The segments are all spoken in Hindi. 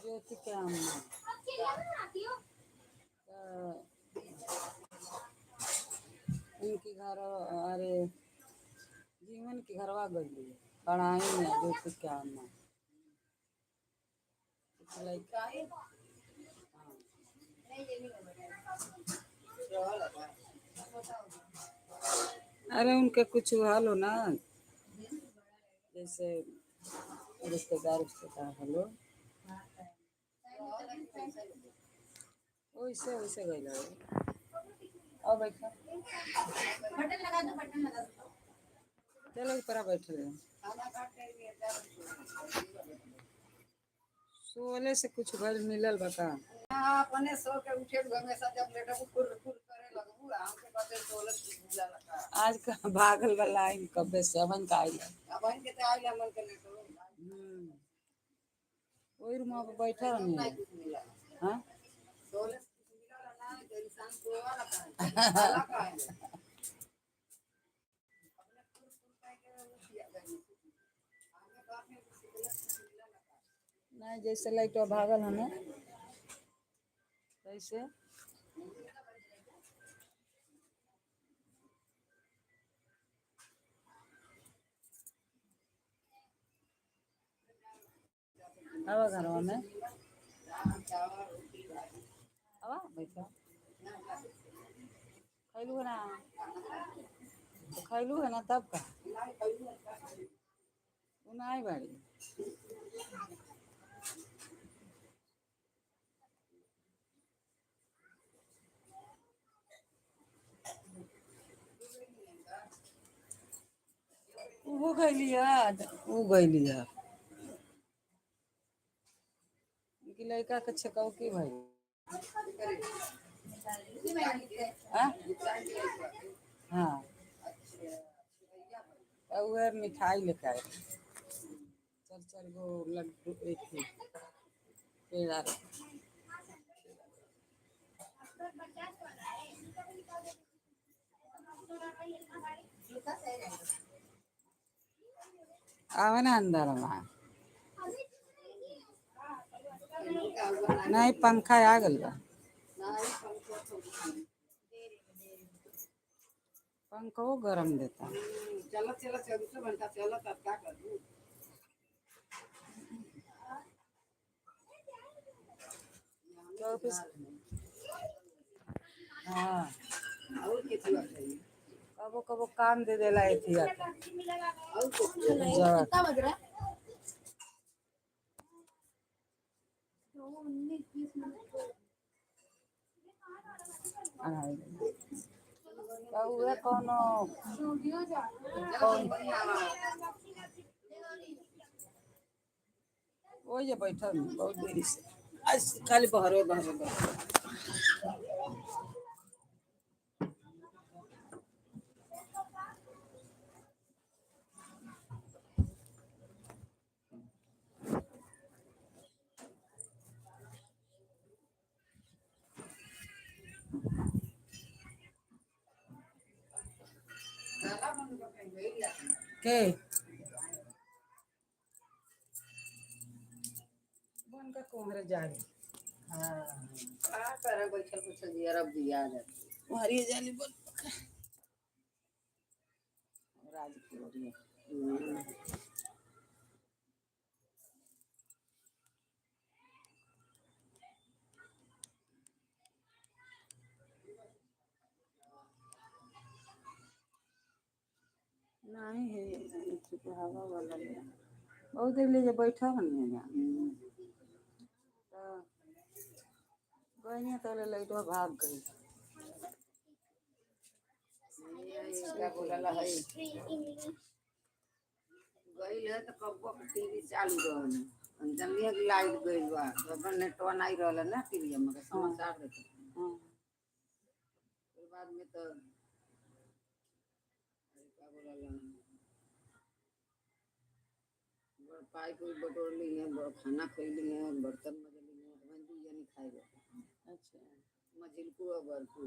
ज्योति के अम्मा उनकी घर, अरे जीवन की घरवा गई कढ़ाई में ज्योति के अम्मा अरे उनके कुछ हालो ना, जैसे रिश्तेदार हेलो वैसे वैसे गई और बैठा चलो ऊपर बैठे सोले से कुछ घर मिलल बता। अपने सो के उठे हमेशा जब लेटे कुर कुर करे लगबू हमके पते सोले बुझा लगा आज का भागल वाला आई कबे सेवन का आई अब इनके ते आई मन के लेटो वही रूम पे बैठा रहनी हां सोले मिला ना इंसान सोवा ना काला का है अपने कुर कुर के उठिया गई आगे काफी नहीं जैसे लाइटवा भागल हमें कैसे अब घरवा में अब बैठा खैलू है ना तो खैलू है ना तब का उनाई बाड़ी वो गईली वो गईली उनकी लड़का के छकाऊ की भाई हाँ वह मिठाई लेकर आए चार चार गो लड्डू एक पेड़ा आवे ना अंदर में नहीं पंखा आ गल पंखा वो गरम देता चलो चलो 24 घंटा चलो तब क्या करूं हाँ और कितना चाहिए कबो कबो काम दे देला थी और कितना बज रहा है 19-20 मिनट हुए कोनो वो ये बैठल बहुत देरी से आज खाली बहरे बहरे के बन का कोहरे जाए हाँ क्या करे बैठल कुछ दिया रब दिया जाती हमारी जाली बोल राज की हो रही है नहीं है हवा वाला बहुत देर ले बैठा नहीं है गई तो लाइटवा भाग गई क्या बोला है गई है तो कब टीवी चालू रहना अंजलिया की लाइट गई बा जब नेटवा नहीं रहला ना टीवी में समाचार देखे फिर बाद में तो क्या बोला बड़ पाई कोई बटोर ली है बड़ खाना खैली है बर्तन मजली है वही नहीं खाएगा अच्छा मजिलकू और बरकू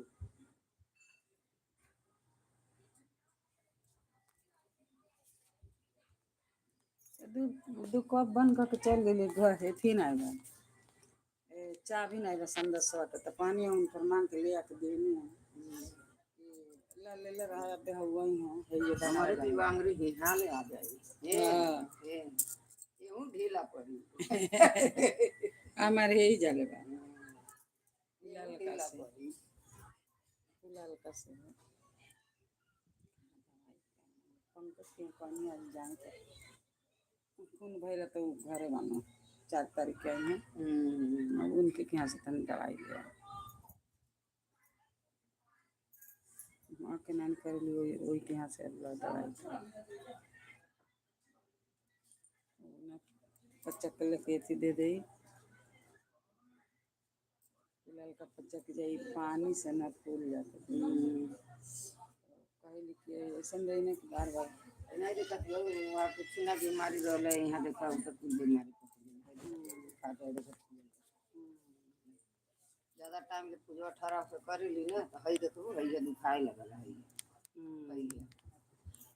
दू कप बंद करके चल गेली घर अथी नहीं बा चाभी नहीं बा संदेशवा के तो पानी उन पर मांग के ले आके देनी है ला ले ले रहा अब वही है ये हमारे बनाए दीवांगरी हिहा ले आ जाएगी हाँ यूं ढीला पड़ी हमारे यही जगह बा यूं ढीला पड़ी फिलहाल का से पंकज के पानी आज जान के खून भैया तो घरे बनो 4 तारीख के आई हैं उनके यहाँ से तनी दवाई लिया माँ के नाम कर ली वही के यहाँ से अल्लाह दवाई बच्चा के लेके अथी दे दी फिलहाल का बच्चा के जाई पानी से न फूल जाते कहे लिखिए ऐसा रही ना कि बार बार नहीं दिक्कत हो वहाँ कुछ ना बीमारी रहा यहाँ देखा तो कुछ बीमारी ज़्यादा टाइम के पूजा 18 से कर ली ना तो हई देखो हई दुखाए लगल हई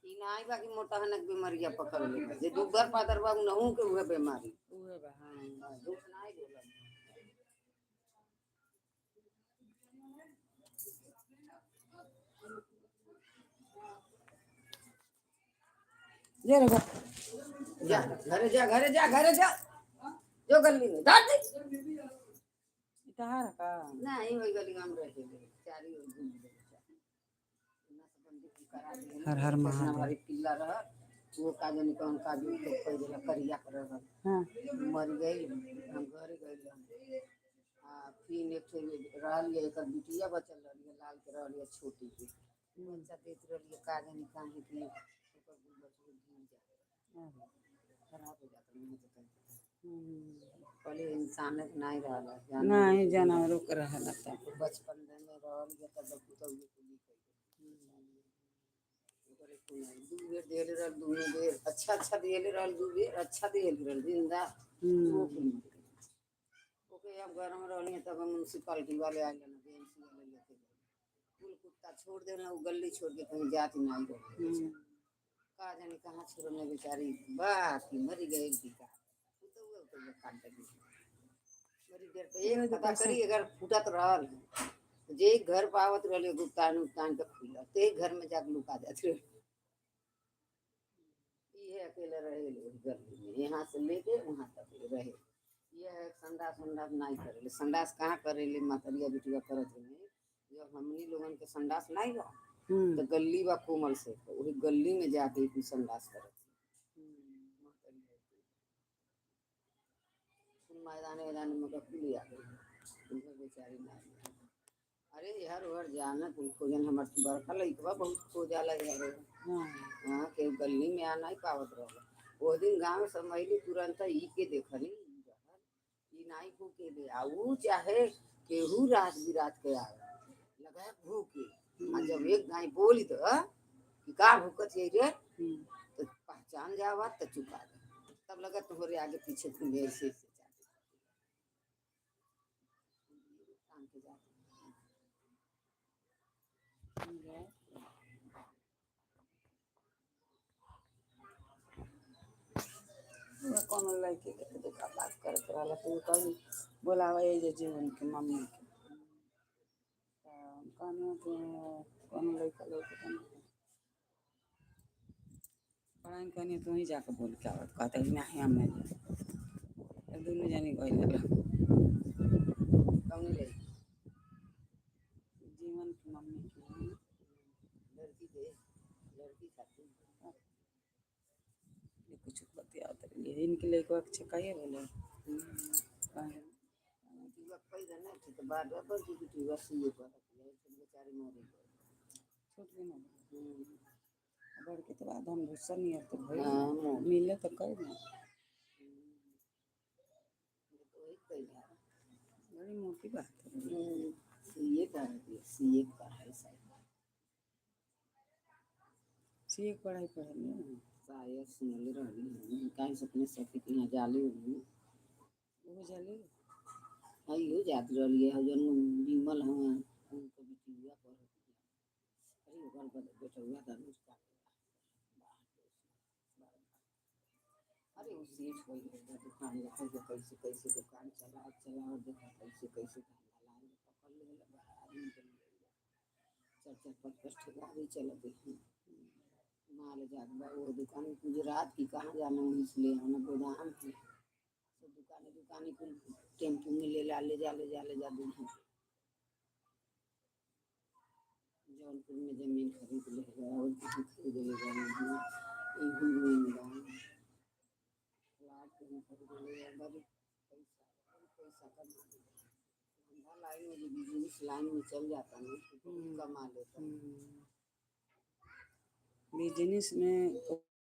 ई नहीं बाकी मोटा हनक बीमारिया पकड़ ले जे दुगर पादर बाबू नहू के हुए बीमारी उहे बा हां दुख नहीं बोला ये रे जा घरे जा घरे जा घरे जा जो गली में दादी इतार का नहीं वही गली में रह गए चारी और घूम गए हर हर महादेव हमारी पिल्ला रहा वो का जाने कौन का भी तो कोई जला करिया कर रहा हां मर गई हम घर गए हां फिर एक ठे रहल एक बिटिया बचल रही लाल के रहल छोटी के बच्चा देत रही का जाने काहे कि ओकर गुल बच्चा गिर जा खराब हो जाता नहीं तो पहले इंसान नहीं रहला नहीं जानवरों के रहला बचपन में रहल के तब तो दू बेर देले रहल दूनो बेर अच्छा अच्छा देले रहल दू बेर अच्छा देले रहल जिंदा ओके अब घर में रहली तब म्यूनसिपालिटी वाले आए ना बीएमसी वाले लेके कुल कुत्ता छोड़ देना वो गली छोड़ के कहीं जाती नहीं रही का जाने कहाँ छोड़ने बेचारी बात की मरी गई थी का तो काट दे मरी देर पे एक पता करी अगर फूटत रहल जे घर पावत रहले गुप्तान उतान के खुला ते घर में जाके लुका जाते ये अकेले रहे गली में यहाँ से लेके वहाँ तक रहे ये संडास संडास नहीं करेले संडास कहाँ करेले मतरिया बिटिया करत रहे जब हमनी लोगन के संडास नहीं रहा तो गली बा कोमल से वही गली में जाके भी संडास करत मैदान मैदान में कपली आ गई बेचारी ना अरे यार और जाना कुल खोजन हमार बरखा लइकवा बहुत खो जाला यार हां के गली में आ नहीं पावत रहा वो दिन गांव में समझली तुरंत ई के देखली ई नहीं भूखे दे आऊ चाहे केहू रात बिरात के आवे लगा भूखे आ जब एक गाय बोली तो कि का भूखत है रे तो पहचान जावा तो चुका दे तब लगा तुम्हारे आगे पीछे घूमे से कौन लड़के के तो का बात करत रहला तो कहीं बोलावा ये जे जीवन के मम्मी के कहने के कौन लड़का लड़के पढ़ाई कहने तो ही जाके बोल के आवत कहते नहीं हम नहीं दोनों जानी गई कौन ले जीवन की मम्मी की लड़की दे लड़की खाती ये कुछ बतिया उतर इनके लिए को अच्छा कहिए बोले कहे पैदा नहीं थी तो बाद में बस की वसी पर बेचारे मरे छूट गई ना बढ़ के तो बाद हम गुस्सा नहीं आते भाई मिले तो कह ना बड़ी मोटी बात है सीए का है सीए का है सीए पढ़ाई पढ़नी शायद सुनले रही काहे सपने सखी के यहाँ जाले वो जाले आइयो जात रही है जन विमल हम उनको बिटिया पर अरे ओकर बेटवा का उसका अरे वो सेठ हो गया दुकान लेकर के कैसे कैसे दुकान चला देखा कैसे कैसे धंधा लाइन पकड़ ले आदमी के लिए चार चार पाँच पाँच ठेका भी चलत है माल जात बा वो दुकान गुजरात की कहाँ जाना है इसलिए हमने गोदाम है सब दुकानें दुकानें कुल टेम्पू में ले जा दूँ जौनपुर में जमीन खरीद ले गया और कहीं खरीद ले गया में प्लाट कहीं खरीद ले गया बड़ी पैसा कमा धंधा लाइन में जो बिजनेस लाइन में चल जाता ना तो कमा लेता बिजनेस में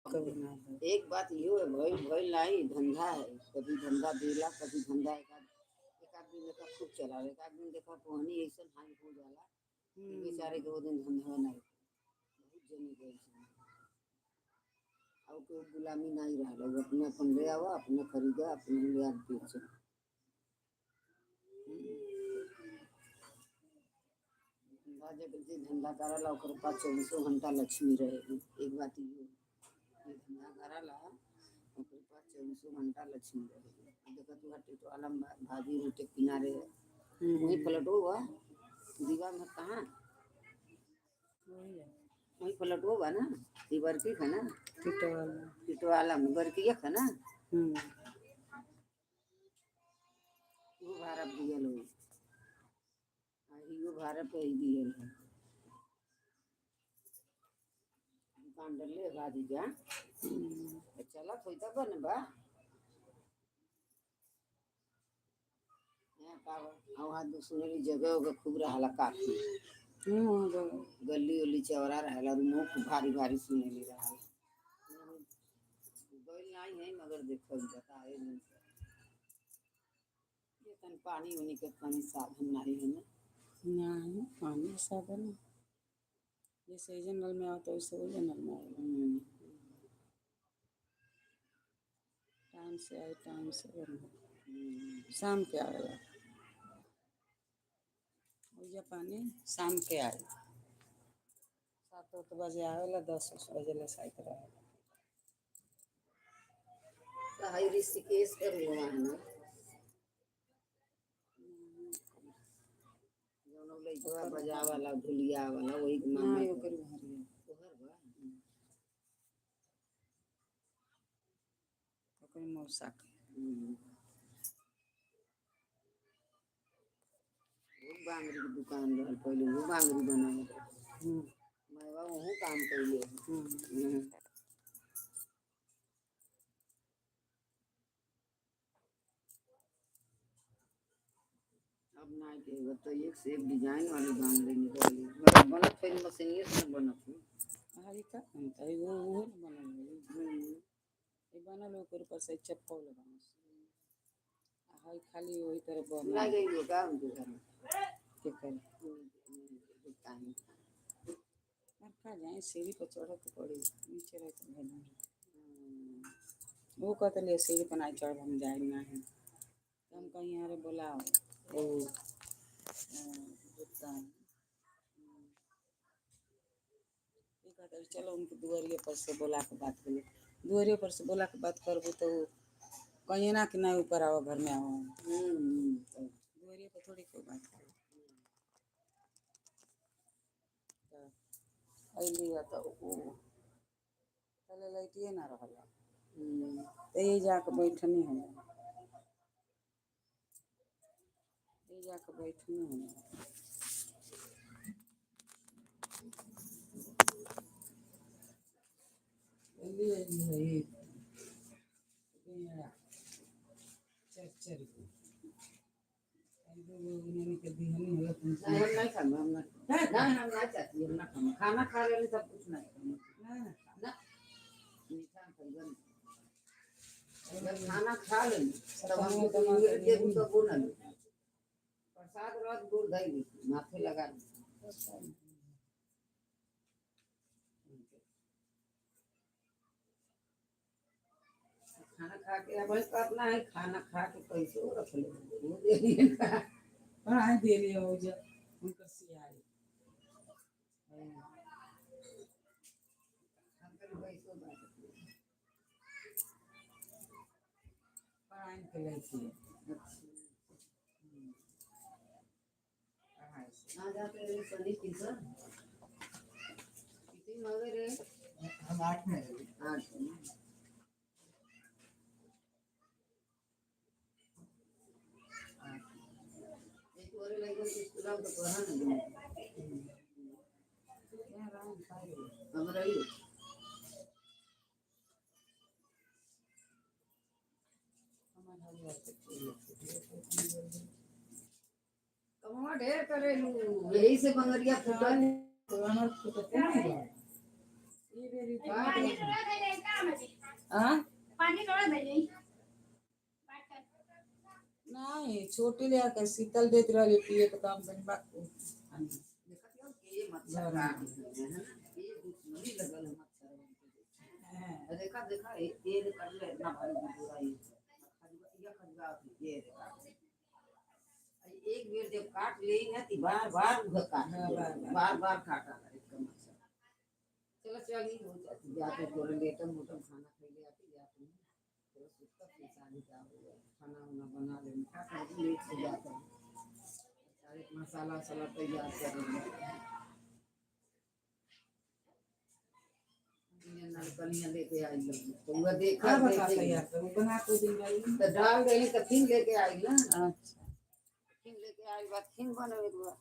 कभी ना हो। एक बात ये है भइल नहीं धंधा है कभी धंधा देला कभी धंधा एक आध दिन देखा खूब चला एक आध दिन देखा पोहनी ऐसा हानि हो जाला बेचारे के वो दिन धंधा नहीं बहुत जने गए अब कोई गुलामी नहीं रहा लोग अपने अपन ले आवा अपने खरीदा अपने ले आ बेचो धंधा जब धंधा करला ओकर पास 24 घंटा लक्ष्मी रहेगी एक बात ये धंधा करला ओकर पास 24 घंटा लक्ष्मी रहेगी देखा तू हटे तो आलम भाजी रोटे किनारे वही पलटो हुआ दीवार में कहाँ वही पलटो हुआ ना दीवार की है ना टिटवाला में बरकिया है ना वो भारत दियल हो यो भारत पे ही दियल है दुकान डले बाजी जा चला कोई तब बन बा यहाँ का वहाँ सुनेली जगह होगा खूब रहला काफी गली उली चौरा रहला रूमो खूब भारी भारी सुनेली रहला गइल नहीं है मगर देखो बताए नहीं ये तन पानी उनी के तनी साधन नहीं है ना नहीं पानी साधन जैसे जनरल में आता वैसे वो जनरल में आएगा टाइम से आए टाइम से शाम के आएगा भैया पानी शाम के आए 7-8 बजे आवेला 10 बजे ले साइड रहेगा हाई ऋषिकेश कर हुआ है ना जोनो लइकवा बजा वाला ढुलिया वाला वही मामा ओकर घर है तोहर बा ओकर मौसा के वो बांगरी की दुकान रहल पहले वो बांगरी बनाए मैं वहाँ काम कइले अब ना के तो एक से एक डिजाइन वाली बांगरी निकली मतलब बनत फिर मशीनिए से बनत हरी का बनता है वो बनल ये बनल ओकर ऊपर से चप्पल बांस हाय खाली वही तरह बना ना गई वो का उनके घर में के कर दुकान और का जाए सीढ़ी पर चढ़ के पड़ी नीचे रह के घर वो कहते ले सीढ़ी पर नहीं चढ़ हम जाए ना है हम कहीं यार बोलाओ ओ दुकान ये कहते चलो उनके दुआरिये पर से बोला के बात करिए दुआरिये पर से बोला के बात करबो तो कहीं ना कि ना ऊपर आओ घर में आओ दुआरिये पर थोड़ी कोई बात करे अइली तो वो पहले लाइटिए ना रहला तो ये जाके बैठनी है ये जाके बैठनी है चर खाना खा ले सब कुछ नहीं जब खाना खा ले तब हम तो बोला प्रसाद रात दूर धैली माथे लगा खाना खा के अब करना है खाना खा के कैसे रख ले पढ़ाई दे लिया हो जा उनका सियाई पानी के लेके कहाँ जाते रे सनी किशन कितनी मगे रे हम 8 में 8 एक और लगे स्कूल में तो पढ़ा नहीं हमरा ही कमवा ढेर करे लू यही से बंगरिया फुटल नहीं छोटी ले आके शीतल देत रही पिए के काम बन बात देखा देखा ये कर ले इतना भारी बुराई ये खजवा ये एक बेर जब काट ले ना ती बार बार बार बार काटा इसका मकसद चलो चली हो जाती जाते थोड़े लेटम मोटम खाना खा ले आती जाती थोड़ा सुस्ता फिर शादी का हो गया खाना वाना बना ले खा कर लेट से जाता है सारे मसाला वसाला तैयार कर कनिया लेके आई तो वो देखा तैयार तो बना तो दिन तो डाल गई तो फिर लेके आई ना अच्छा खिन लेके आई बात खिन बने हुआ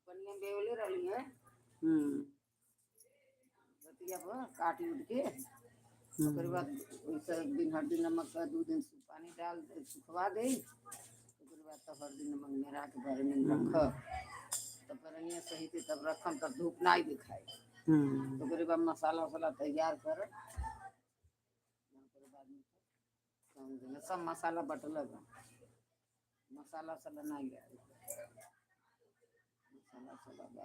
कनिया बेवले रही है बतिया पर काटी उठ के ओकर बाद वैसे एक दिन हल्दी नमक का 2 दिन पानी डाल दे सुखवा दे ओकर बाद तो हल्दी नमक मेरा के बारे में रख तब परनिया सही से तब रखम तब धूप नहीं दिखाई तो ओकर बाद मसाला वसाला तैयार कर ओकर बाद में सब मसाला बटल लगा मसाला वसाला नहीं है मसाला वसाला बा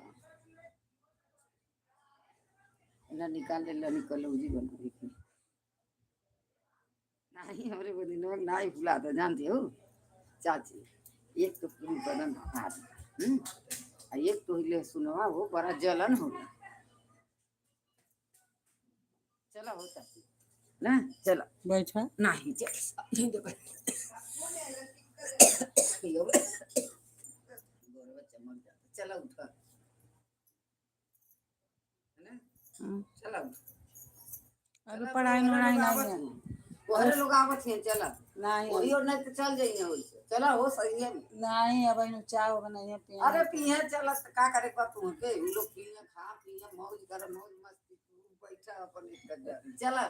ना निकाल ले निकल उजी बना रही थी नहीं हमरे वो दिन में नहीं भुला था जानते हो चाची एक तो पूरी बदन हाथ एक तो हिले सुनवा वो बड़ा जलन हो गया चला हो चाची ना चला बैठा नहीं चला उठा चला अरे पढ़ाई नहीं नहीं और लोग आवत हैं चला नहीं वही और नहीं तो चल जाइए वैसे चला हो सही है नहीं अब इन चाय बनाइए पिए अरे पिए चला तो का करे का तू के उ लोग पिए खा पिए मौज कर मौज मस्ती तू बैठा अपन कर चला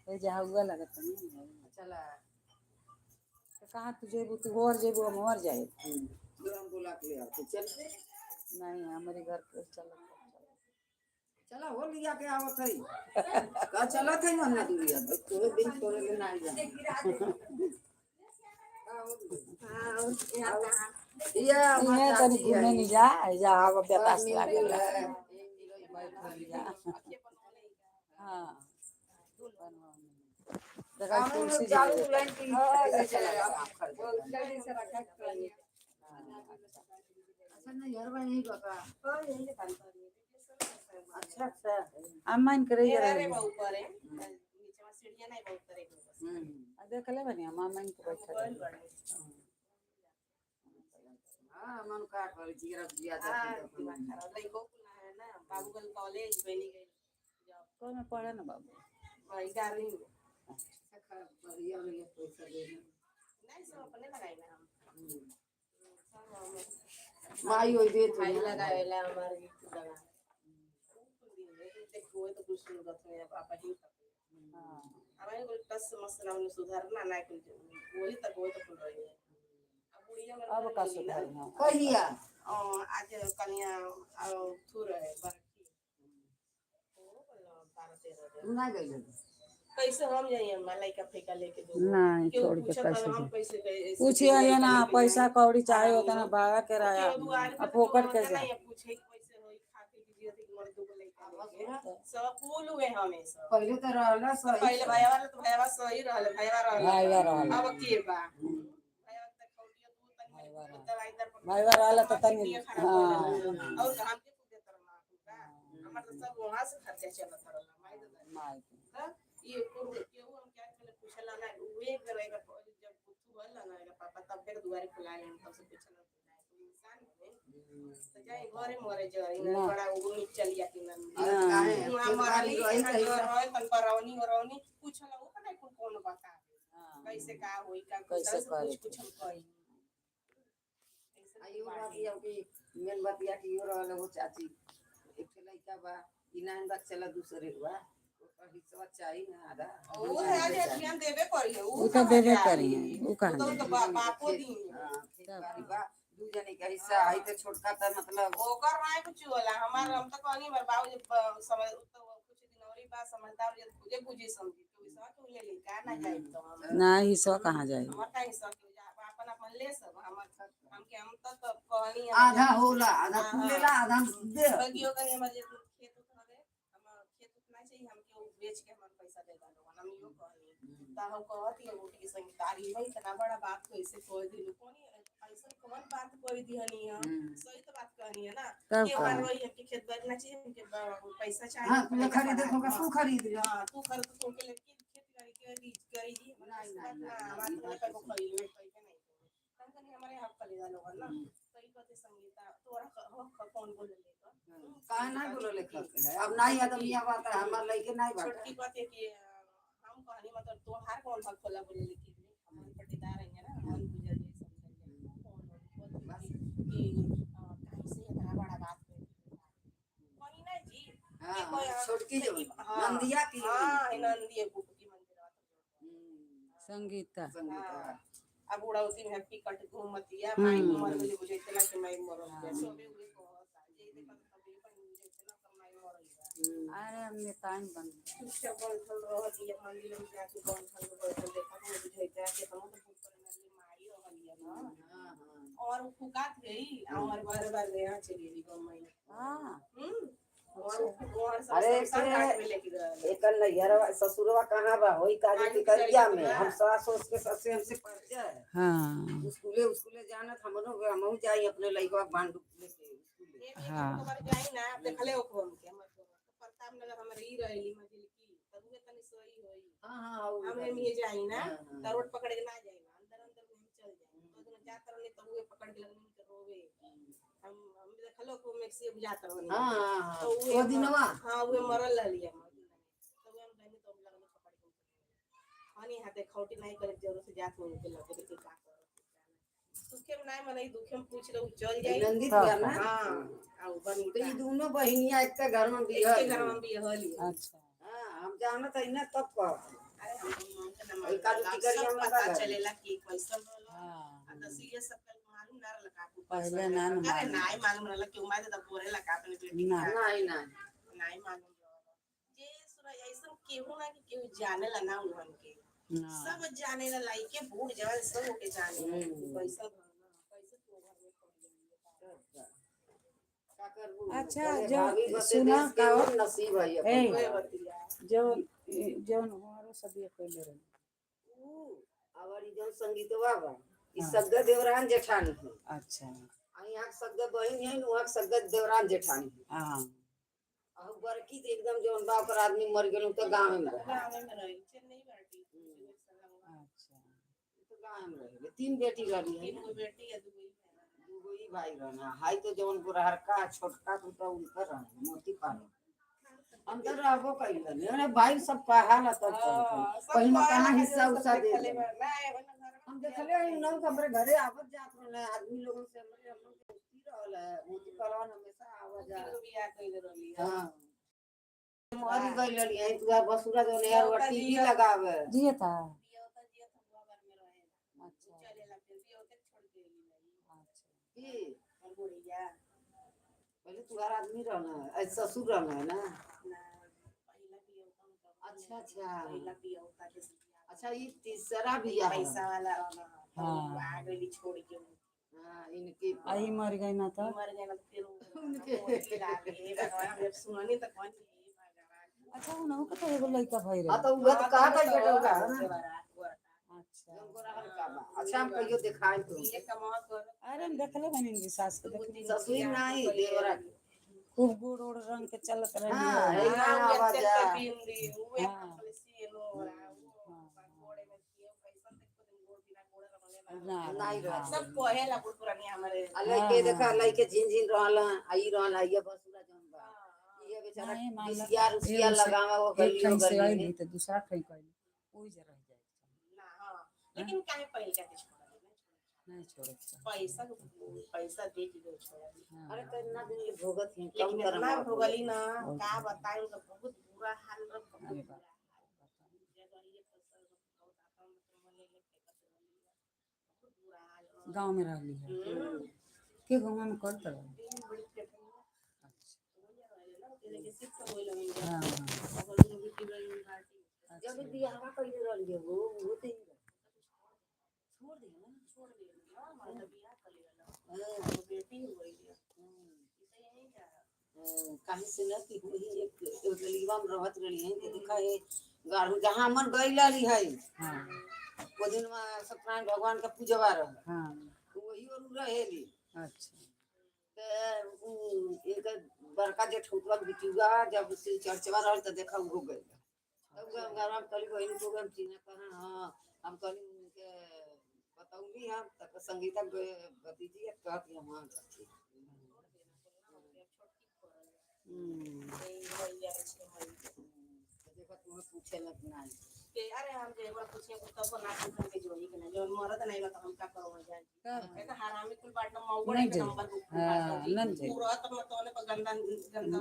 ए जा हुआ लगत नहीं चला तो कहां तू जेबू तू और जेबू हम और जाए हम बुला के ले आते चल नहीं हमारे घर पे चला चला हो लिया के आवत है का चला थे ना दूरिया तोरे दिन तोरे ले नहीं जा ये तनी घूमे नहीं जा जा अब बेतास लागल हां देखा कुर्सी चालू लाइन की चला जल्दी से रखा अच्छा नहीं यार भाई नहीं बता अच्छा अच्छा अम्मा करे अरे बहुत ऊपर है नीचे में सीढ़ियां नहीं बहुत करे देख ले बनिया मामा इनके बैठा हां मन काट वाली जीरा ज्यादा लइको है ना बाबूगंज कॉलेज बनी गई कौन में पढ़े ना बाबू भाई 11वीं में अच्छा बढ़िया में पैसा देना नहीं सब अपने लगाई ना हम माई होई दे भाई लगावेला हमारे गीत लगा देखो तो कुछ गत में पापा ही हां हमारे को टस मसला में सुधारना ना कुछ वही तक वो तो खुल रही है अब बुढ़िया में अब का सुधार हां कहिया आज कन्या थुर है बरखी ओ 12-13 ना गई कैसे हम जाइए मलाई का फेंका लेके दो नहीं छोड़ के पैसे हम पैसे पूछिए ये ना पैसा कौड़ी चाहे होता ना भाड़ा किराया अब फोकट के जा पूछे पैसे होई खाते की जीती की मर दो लेके सब फूल हुए हमेशा पहले तो रहला सही पहले भैया वाला तो भैया सही रहल भैया रहल अब के बा भैया तक कौटिया दूर तक दवाई दर भाई वाला तो तनी हां और हम के पूछे तरना का हमर तो सब वहां से खर्चा चलत रहल माई माई ये केहू हम क्या कहले पूछला कहला ना वे करेगा जब तू हल ना पापा तब के दुआरे खुला ले तब से पूछना तू इंसान है तो जाए घरे मरे जाए ना बड़ा उगनी चलिया कि ना काहे हमारी रही है तन परौनी औरौनी पूछला वो नहीं कौन बता कैसे का होई का कैसे कुछ कही आयो बात ये कि मेन बात ये कि यो रहल हो चाची एक लइका बा इनान बात चला दूसरे हुआ ओकर हिस्सा चाहिए ना आधा वो है जे ध्यान देबे करिए वो तो देबे करिए वो कहां तो बापो दी खेती बा दू जने के हिस्सा आई तो छोटका त मतलब ओकर नहीं कुछ होला हमार हम तो कहनी बार बाबू जब समझ तो कुछ दिन औरी बात समझदार जब तुझे बुझे समझी तो विश्वास तो ले ले का ना जाए तो हम ना हिस्सा कहां जाए हमार का हिस्सा के जा अपन अपन ले सब हमर हमके हम तो कहनी आधा होला आधा तू लेला आधा दे बगियो का हमर जे खेत उत हवे हम खेत उतना चाहिए हमके वो बेच के हम पैसा दे दालो हम यो कहनी ता हम कहती है रोटी की संगीतारी है इतना बड़ा बात कैसे कोई दिल कोनी ऐसा कौन बात कोई दिहनी है सही तो बात कहनी है ना कि हमारे वही है कि खेत बेचना चाहिए हमके पैसा चाहिए हां तू खरीद देखो का तू खरीद लिया हां तू खरीद तो के लेकिन खेती करी जी बात ना को खरीद ले पैसा नहीं हम कनी हमारे हक कर ले लोग ना सही कहते संगीता तोरा हक कौन बोल ले काहे ना बोलो लेखक है अब नहीं आदमी बात है हमार लइके नहीं बात छोटकी बात है कि हम कहनी मतलब तोहार कौन हक खोला बोले लेकिन हमारे पट्टीदार है ना हम गुजर जाए कि कैसे इतना बड़ा बात कोई ना जी छोटकी जो नंदिया की हां नंदिया बुक की मंदिर संगीता अब उड़ाउती में हैप्पी कट घूमतिया माई मर गली बुझे इतना कि माई मर गया सोबे उहे को जे देखा तब ये पर मुझे इतना कर माई मर गया अरे हमने टाइम बन चुपचाप बैठल रहती है मंदिर में जाके बैठल बैठल देखा तो बुझे जाके हम तो पूछ कर माई रहली है ना और फुकात गई और बार-बार यहाँ चली गई गम्मई हां अरे एक नैहर ससुरवा कहाँ बा वही काजी की करिया में हम सास के ससे हमसे परिचय है हां स्कूले जाना हमहु जाई अपने लइका बांडू लेके स्कूले हां बार जाई ना देखले ओको हमके प्रताप नगर हमर ई रहली मजिल की तबे तनी सही होई हां हम में जाई ना त रोड पकड़ के ना जाई अंदर अंदर में चल जाई तो दिन जा तरले तबे पकड़ के लगनी के रोवे हम देखलो को मैक्सी बुझात रहनी हां तो वो दिनवा हां वो मरल रहली हम तबे हम कहनी तो लगन पकड़ के पानी हाथे खौटी नहीं करे जरूर से जात हो के लगे के का सुखे में नहीं मने दुखे में पूछ लो चल जाई नंदी दिया ना हां आ बनी तो ये दोनों बहनियां एक घर में बिया के घर में भी हली अच्छा हां हम जाना त इने तब कर अरे हम ओई काजू की करिया में पता चलेला कि कैसा हां आ दसिए सब मालूम ना लगा पहले ना अरे नहीं मालूम रहला कि उमारे त पोरे लगा अपने बेटी ना नहीं नहीं मालूम जे सुरा ऐसा केहू ना कि केहू जाने ला ना उहन के सब जाने ला लाइके बूढ़ जवान सब के जाने पैसा कैसे तो घर में पड़ गई अच्छा जो सुना का नसीब है जो हमारो सब ये कहले रहे हमारी जो संगीतवा बा ई सगदा देवरान जेठानी है अच्छा आ यहाँ सगदा बहन है वहां सगदा देवरान जेठानी है हां आ बड़की तो एकदम जो बा ओकर आदमी मर गेल तो गांव में रही चेन्नई बाटी अच्छा तो गांव में रहे तीन बेटी रहनी है तीन बेटी है दूगो ही भाई रहना हाई तो जवन बुढ़ार का छोटका तो उनकर रहना मोती पानी अंदर रहबो कइल ने भाई सब पहाड़ तक कहीं मकान हिस्सा उसा दे हम देखले नौ कमरे घरे आवत जात रहे आदमी लोगन से हमरे हम लोग दोस्ती रहल है मोती परवान हमेशा आवाज बियाह कइले रहली हां मोरी गइल रही है तू बसुरा जो ने यार टीवी लगावे जिए था बियाह हुआ घर में रहे अच्छा चलेला फिर बियाह तक छोड़ के नहीं अच्छा की और बुढ़िया पहले तुम्हारा आदमी रहना है ससुर रहना है ना पहला बियाह अच्छा अच्छा पहला बियाह होता के अच्छा ये तीसरा बियाह है पैसा वाला रहना हाँ। आ गई छोड़ के हां इनके आई मर गई ना था मर गए ना फिर उनके लागे भगवान जब सुननी तो कौन भगवान अच्छा उन्हों का तो एगो लड़का भाई हां रहे तो वो तो कहा कई बेटा होगा ना अच्छा जंगो रहल का बा अच्छा हम कहियो दिखाई तो ये कमा कर अरे हम देखले बनी इनकी सास को देखले ससुर नहीं देवरा खूब गोड़ ओड़ रंग के चलत रही हां है ना आवाज बिंदी हुए हाँ। पॉलिसी लो वो घोड़े में ना नहीं रह सब कहेला बुढ़ पुरानी हमारे लइके देखा लइके झिन रहल आई रहल ये बसुरा जौन बा ये बेचारा नहीं, मान लो, बिसिया रुसिया एगो से- लगावा वो एक गली ठन से गली में आइली तो दूसरा ठन कइली ओई जे रह जाए ना हाँ लेकिन काहे पहले जाके छोड़ा नहीं छोड़े के चाही। पैसा दे के जो छोड़ा हाँ, अरे तो इतना दिन ले भोगत हैं कम लेकिन करम इतना भोगली ना का बताएं तो बहुत बुरा हाल रहा बहुत अरे बुरा बाप बहुत बुरा हाल रहा। गांव में रहली है के गांव में कर तर हाँ जब बियाह कइले रहलिए वो होते ही छोड़ दिया हमारा बियाह कर लिया बेटी हो गई है इसे यही जा कहीं से न कि वही एक गलीवा में रहत रही है कि देखा है गारू जहां मन गइल रही है हाँ वो दिन में सत्यनारायण भगवान का पूजवा रह हाँ वही और रहेली अच्छा ते एक बड़का जेठुआ बिटिया जब से चर्चवा रहल त देखा हो गइल तब घर में कली बहन को हम चीना कहा हां हम कली के बताऊंगी हम तक संगीता भतीजी कहती हम हां करती देखा तुम्हें पूछे लग ना अरे हम जे बार पूछे तब ना पूछे के जोड़ी के ना जो मरद नहीं बता हम का करो जाए तब ए तो हरामी कुल बाट ना मौगड़ नहीं के जे नंबर बुक हाँ नहीं जे पूरा तब ना तोने पर गंदा गंदा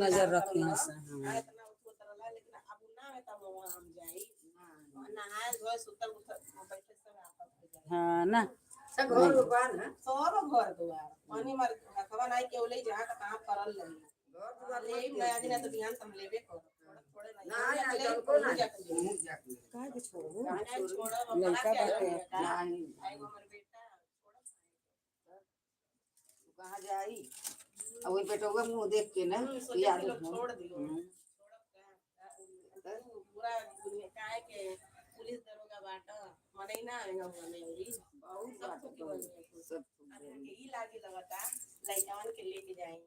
नजर रखी है से हाँ इतना उसको तरला लेकिन अब ना है तब वहां हम जाई नहाए धोए सुतल बैठे सब आपस हाँ ना सब घर दुकान है सब घर दुआर पानी मार हकवा नहीं के ओले जहां का काम करल रही घर दुकान ले नया दिन तो ध्यान तुम लेबे करो थोड़े ना नहीं ना ले जनको ना जाके काहे के छोड़ू छोड़ा लड़का बाटे नहीं आई हमर बेटा छोड़ा तू कहाँ जाई अब वही बेटोगे मुंह देख के ना सोचे याद कि लोग छोड़ दियो पूरा दुनिया काहे के पुलिस दरोगा बाटा मने ना आएगा मने उरी बहुत सब बात ठोकी बन सब के ई लागी लगता लइकावन के लेके जाए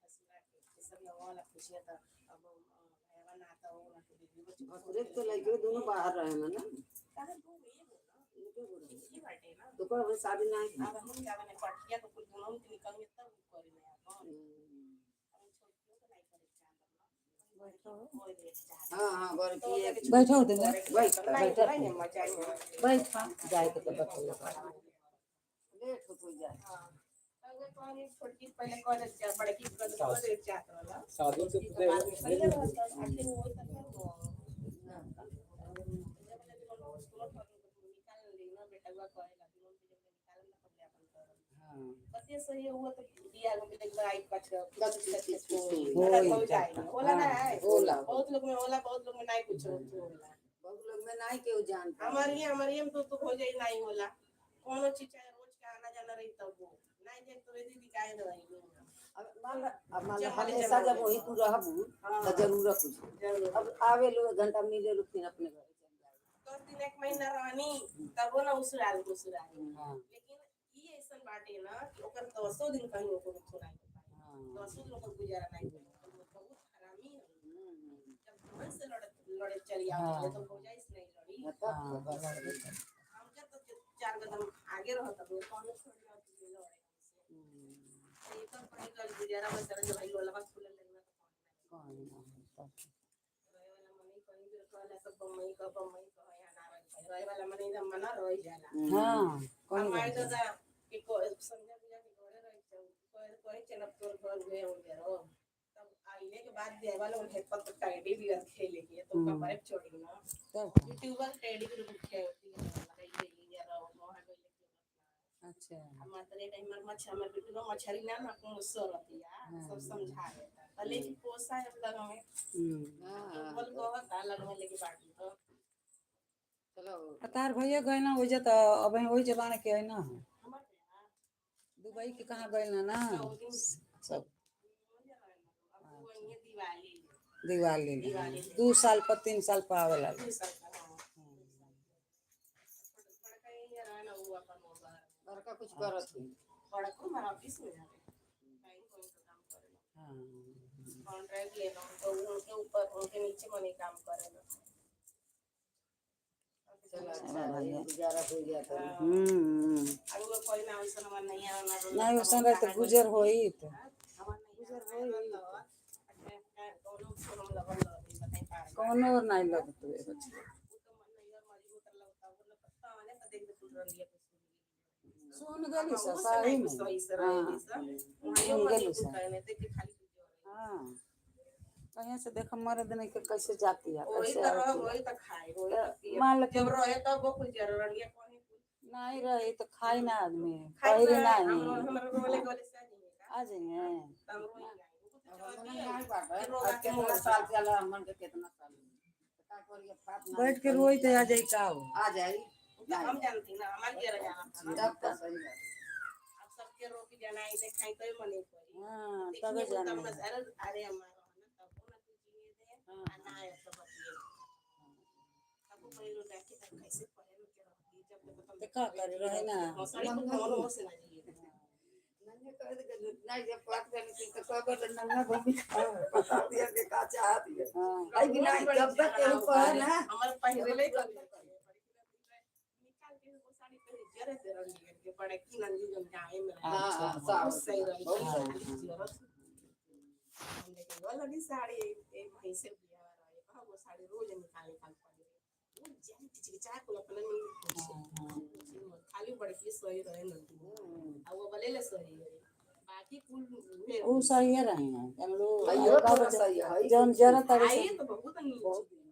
ससुरा के सब लगवाला खुशियां था अब भैया ना आता हो ना तो दीदी भसुरे तो लगे दोनों बाहर रहे हैं ना काहे तू ये बोला ई बाटे ना तो को अब शादी ना है अब हम जावे ने पटिया तो कुल गुनों के निकल में तब करे ना अपन हम छोटियों को नहीं करे चाहता हां हां बर की बैठो दे बैठ नहीं मचाई बैठ जाए के तो बैठो लेट हो जाए अगर पानी छोटी पहले कॉलेज जा बड़की कॉलेज जात वाला साधु से पूछे पहले आखिर वो तक पति सही हुआ तो दिया लोग के देख आई कच हो जाए होला ना है होला बहुत लोग में होला बहुत लोग में नहीं कुछ होला बहुत लोग में नहीं केहू जानता हमारी हम तो हो जाए नहीं होला कोनो चीज चाहे रोज का आना जाना रही तब वो नहीं जे तो दीदी काहे रही अब मान हमेशा जब वही तू रहबू तो जरूरत कुछ अब आवे लो घंटा मिले लो फिर अपने घर चल जाए 10 दिन 1 महीना रहनी तब ना उसराल लेकिन ये ऐसा बाटे ना कि ओकर 10 दिन कहीं ओकर सुनाई होता 10 दिन ओकर गुजारा नहीं बहुत हरामी है जब मन से लड़े चली आओ तो हो जाए नहीं लड़ी हम जब तो 4 कदम आगे रहता तो कौन छोड़ ना लड़े ये तो पड़ी कर गुजारा में तरह जो भाई वाला बात खुले लगना तो कौन वाला मनी कहीं भी कहला सब बम्मई का या ना रहे वाला मनी ना मना रह जाला हाँ कौन माय दादा कि को समझा बुझा के घरे रह कोई चलब तोर घर गए हो जरो तब आईने के बाद दे वाला उन हेड पर टाइडी भी खेले के तो का बाइक छोड़ी ना तब यूट्यूबर टेडी के रूप खेल होती है ये रहो मोह गई अच्छा हमारे टाइम में मच्छर बिल्कुल मच्छरी ना ना को सरती है सब समझा देता भले कि पोसा है लगा में बोल को का लगा में लेके बाटी तो चलो तार भैया गए ना हो जाता अब वही जमाने के है ना हमारे दुबई के कहाँ गए ना सब दिवाली 2 साल पर 3 साल पर आवेला बड़का कुछ करत है बड़को हमारा ऑफिस में जाते टाइम कोई काम करेला कॉन्ट्रैक्ट लेना तो उनके ऊपर उनके नीचे मनी काम करेला चला अच्छा है, गुजारा हो जाता है। अगर वो कोई ना वैसा हमार नहीं आना नहीं वैसा रहे तो गुजर होई तो हमार गुजर होई दोनों को हम लगन लगी बताई पार कोनो नहीं लगतो है बच्चे वो तो मन नहीं और मजबूत लगता वो ना पत्ता वाले तो देख दे तू रंगिया सुन गली सा सारी सारी में में सही से रही सा वहां सुन मन गली तू सा कहने ते कि खाली हाँ कहीं से देख मर्द नहीं के कैसे जाती है वही कैसे तरह आती वही तो खाए वही है तो पिए मान लो कि जब रहे तब वो कुछ जरूर रंगिया कोनी नहीं रही तो खाई ना आदमी खाई पहले ना नहीं हमरा रोले गोले से आ जाइए तम रोई अब कितना साल चला मन के कितना साल का करिए पाप ना बैठ के रोई तो आ जाई का आ जाई हम जानती ना हमार के जाना तब तो सही है। अब सबके रोकी जाना है देखाई तो मने कोई हाँ तब तब जाने तब अरे हमारा ना तब ना तू जीए दे ना है सब बतिए अब पहले देखे तब कैसे पहले के रहती जब तक तो का कर रहे ना मसाले को कौन हो से ना जीए नन्हे कर दे नहीं जब बात करनी तो कब तो नन्हा भूमि बता दिया के का चाह दिया आई कि नहीं जब तक के ऊपर ना हमारे पहले ले कर निकाल के वो साड़ी पहले जरे दे रंगी के पड़े की नंदी जम जाए में हां साफ सही रही बहुत सही जरूरत हमने के वो लगी साड़ी एक महीने से बिया रहा है कहां वो साड़ी रोज निकाल निकाल पड़ी वो जान चिचिचा को अपने में खाली बड़की सही रहे नंदी अब वो भले ले सही है बाकी कुल वो सही है रहे हैं हम लोग अयो थोड़ा सही है जौन जरा तारे आई से तो बहुत नीचे बहुत नीचे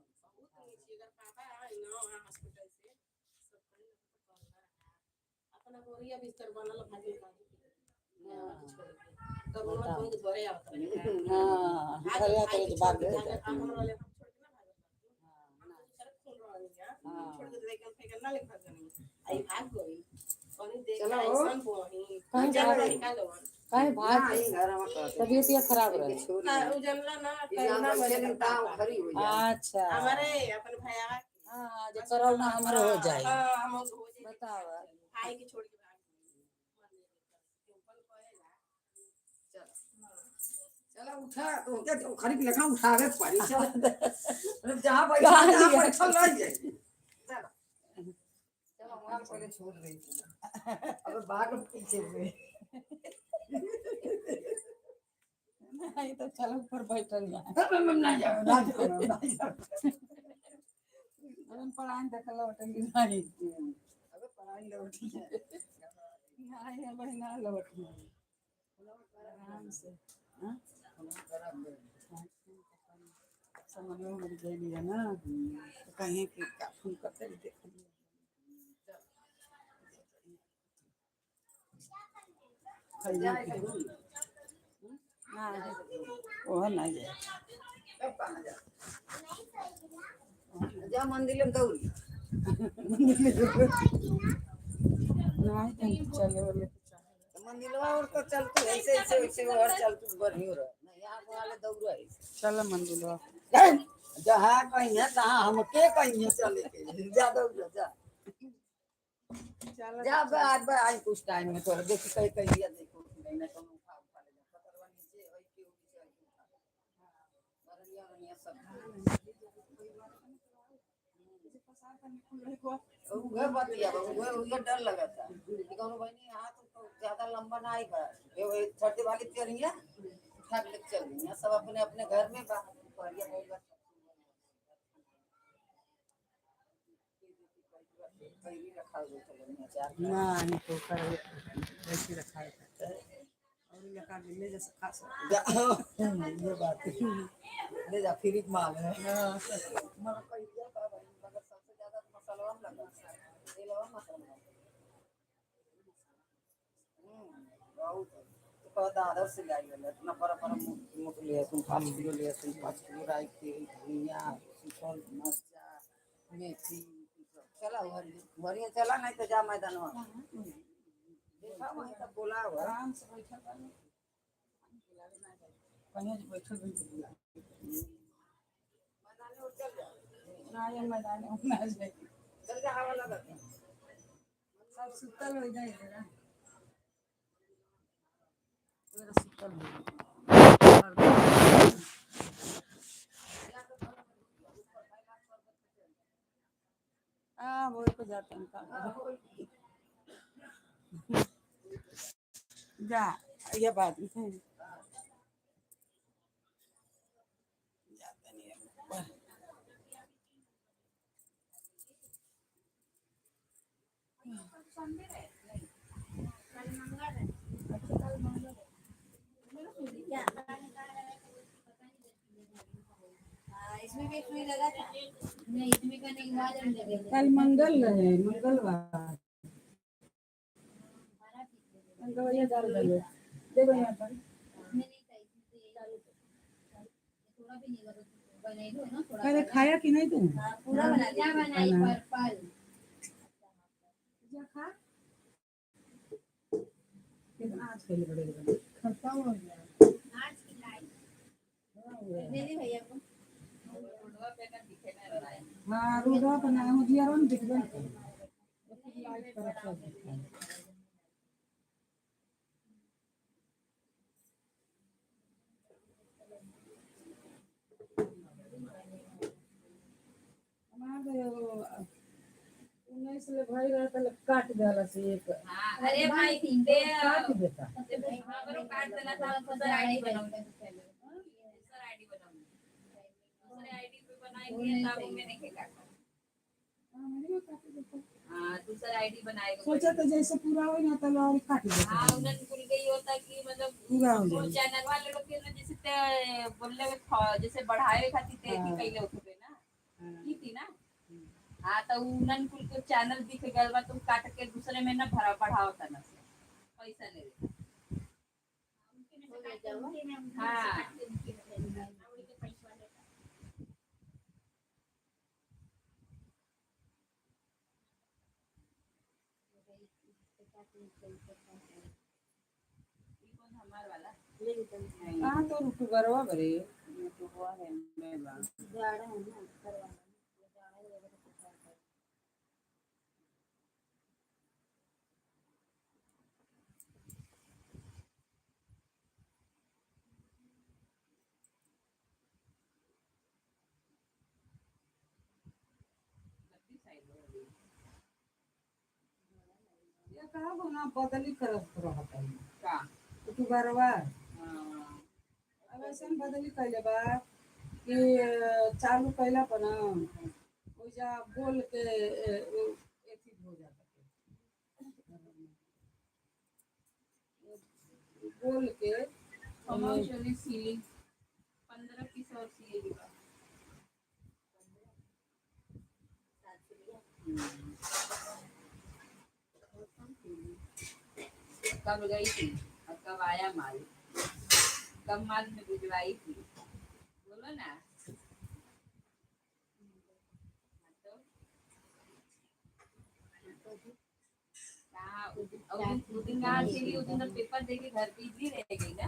अगर पापा आई ना हॉस्पिटल से सब कहीं अपना बोरिया बिस्तर बनल भाजी तब वो तो घरे आता है हाँ घर या तो बात है हम वाले हम छोड़ के ना भाग सर खोल रहा है छोड़ के देख के फेंक ना लिख भाग आई भाग गई कौन देख ऐसा बोही कहां जा रहे निकालो काहे भाग नहीं घर में कहते तबीयत ये खराब रहे उ जनला ना इतना बजे दाव खरी हो जाए अच्छा हमारे अपन भैया हां जो कोरोना हमरो हो जाए हां हम हो जाए बताओ खाए के छोड़ के भाग चला उठा तो क्या तो खरीद लगा उठावे पड़ी चल मतलब जहां बैठा जहां बैठल रह जाए चलो चलो वहां पहले छोड़ रही अब भाग पीछे में नहीं तो चलो ऊपर बैठल जा ना जाओ हम पढ़ाई देखल होटल नहीं अब पढ़ाई लौटी है नहीं है बहिना लौट आराम से हां समझ में मर गई है ना तो कहीं कि फोन करते देख ओह नहीं जाए कब कहां जा जा मंदिर में दौड़ी नहीं चले वाले मंदिरवा और तो चलती ऐसे ऐसे ऐसे और चलती बढ़ियो रह नहीं यहां वाले दौड़ है चल मंदिर जहाँ कहीं है तहाँ हमके कहीं चले के जा दौड़ जा जा आज आज कुछ टाइम में थोड़ा देखो कहीं कहीं या देखो नहीं ना तुम उठा उठा ले जा पकड़वा नीचे और के ऊपर बरनिया बरनिया सब उहे बतिया उहे डर लगा था कि कौन बहनी हाथ तो ज्यादा लंबा ना आई बा ये छोटी वाली तेरिया उठा के चल गई सब अपने अपने घर में परिया होगा पहली रखा हुआ चलो चार नहीं तो कर वैसे रखा है और लगा ले जैसे खा सकते ये बात ले जा फ्री माल है मन कहिया का भाई मगर सबसे ज्यादा मसाला लगा तेलवा मसाला बहुत तो दादा से लाई ले इतना पर मुख ले तुम 5 किलो ले तुम 5 किलो राई के धनिया सुखल मरचा मेथी चला बढ़िया चला नहीं तो जा मैदान में देखा वहीं तक बोला हुआ आराम से बैठा कहीं बैठल मैदान में चल जा ना ये मैदान में ना जाए चल जा हवा लगा सब सुतल हो जाए जरा पूरा सुतल हो जाए हाँ वही तो जाते हैं काम जा ये बात नहीं है। जाते नहीं है। इसमें भी सुई लगा था नहीं इसमें का नहीं हुआ जब लगे कल मंगल रहे मंगलवार दवाइयाँ डाल दे देखो यहाँ पर इसमें नहीं था इसमें तो ये चालू था थोड़ा भी नहीं लगा बनाई दो ना थोड़ा पहले खाया कि नहीं तुम हाँ पूरा बना दिया बनाई पर्पल खा कितना आज पहले बड़े बड़े खत्म हो गया आज की लाइट दे दी भैया को हाँ रोडवा पर ना हो जिया रोन दिख रहा है लाइट पर अच्छा दिखता है हमारे 19 ले भाई रहता ले काट देला से एक अरे भाई दे काट देता हाँ बरो काट देना था दूसरा आईडी बनाऊंगा दूसरा आईडी बनाऊंगा दूसरे आईडी पे बनाएंगे तब में नहीं काटना हाँ मैंने काट देता हाँ दूसरा आईडी बनाएगा सोचा तो जैसे पूरा हो ना तो और काट देता हाँ उन्हें भूल गई होता कि मतलब पूरा हो वो जाए चैनल वाले लोग के ना जैसे ते बोलले जैसे बढ़ाए खातिर ते की कइले होते ना की थी ना हाँ तो उन्हन कुल को चैनल दिख गल बा तुम काट के दूसरे में ना भरा बढ़ाओ तना से पैसा ले हाँ कौन हमार वाला कहाँ तो रुक गरवा बरे तो हुआ है मैं बा जाड़ा है ना करवाना जाड़ा ही लगे तो क्या करे ये कहा हो ना बदली करत रहता है का तो गरवा हाँ अब ऐसे बदली कैले बा कि चालू कैला पर ना वो जा बोल के एथी हो जाता है बोल के हमारे चले सीलिंग 15 पीस और सीलिंग का कब गई थी और कब आया माल कब माल में भिजवाई थी बोलो ना कहाँ उस दिन कहाँ चली उस दिन तो पेपर दे के घर पे इतनी रह गई ना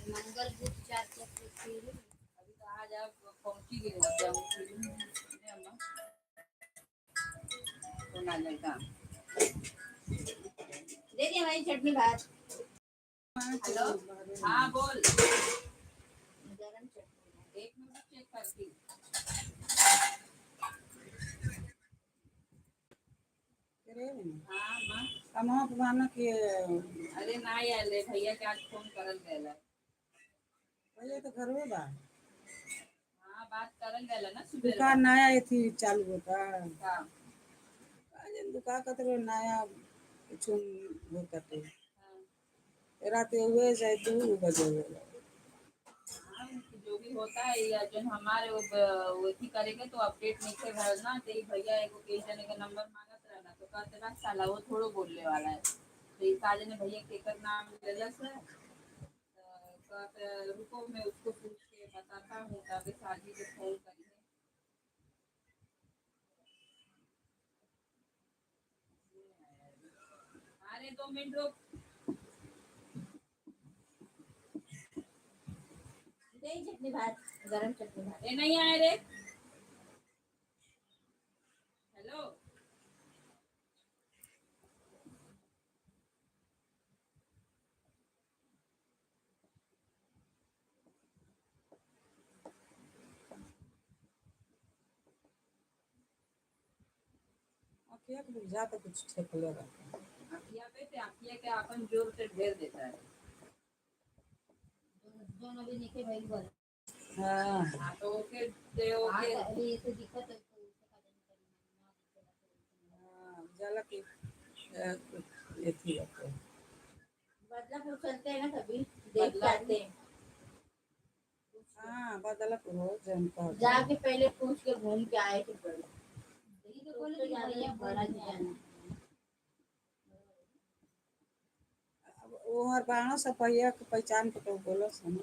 मंगल बुध 4 अभी तो आज आप पहुंची गई हो जाऊँ तो ना लगा दे दिया भाई चटनी भात हेलो हाँ बोल गरम चटनी एक मिनट चेक करती हाँ माँ कमा माना कि अरे ना यार ले भैया के आज फोन करल गया भैया तो घर में बा हाँ बात करल गया ना सुबह दुकान नया थी चालू होता का आज दुकान का तो नया कुछ होता तो हाँ रात हुए जाए 2 बजे हुए हाँ, जो भी होता है या जो हमारे वो ही करेंगे तो अपडेट नहीं कर रहा ना तो ये भैया एगो कई जने का नंबर मांगत रहना तो कहते ना साला वो थोड़ो बोलने वाला है तो ये काज ने भैया केकर नाम लेलस है तो कहते रुको मैं उसको पूछ के बताता हूँ तभी शादी के फोन करिए अरे 2 मिनट रुक चटनी भात गरम चटनी भात ये नहीं आए रे हेलो अखिया के बुझा तो कुछ ठेकले रहता। अखिया पे ते अखिया के अपन जोर से ढेर देता है। जोन अभी निके भाई बोल हाँ हाँ तो ओके ते ओके अरे ये तो दिक्कत है तो उसका हाँ, जाला की ये थी रहते। बदलापुर चलते हैं ना कभी देख के आते हैं हाँ बदलापुर हो जनता जाके पहले पूछ के घूम के आए थे बड़े यही तो बोले कि भैया बड़ा जाना वो हर बाणा से पहिया के पहचान के तो बोलो से ना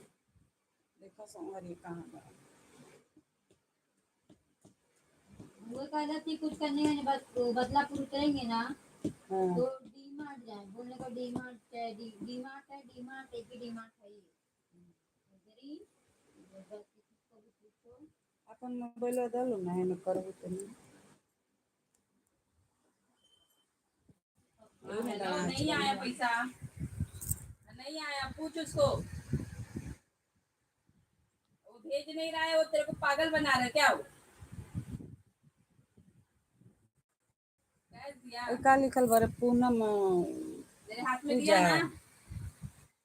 देखो संवर ये कहाँ बा। वो कह रही थी कुछ करने का नहीं बस बदलापुर उतरेंगे ना हाँ तो डी मार्ट जाए बोलने को डी मार्ट है डी मार्ट है डी मार्ट एक ही डी मार्ट है इधर ही बस किसी को भी पूछो अपन मोबाइल डालो ना है ना करबो तो नहीं हेलो नहीं आया पैसा नहीं आया पूछ उसको वो भेज नहीं रहा है वो तेरे को पागल बना रहा है क्या वो कैसे दिया का लिखल बारे पूनम तेरे हाथ में दिया ना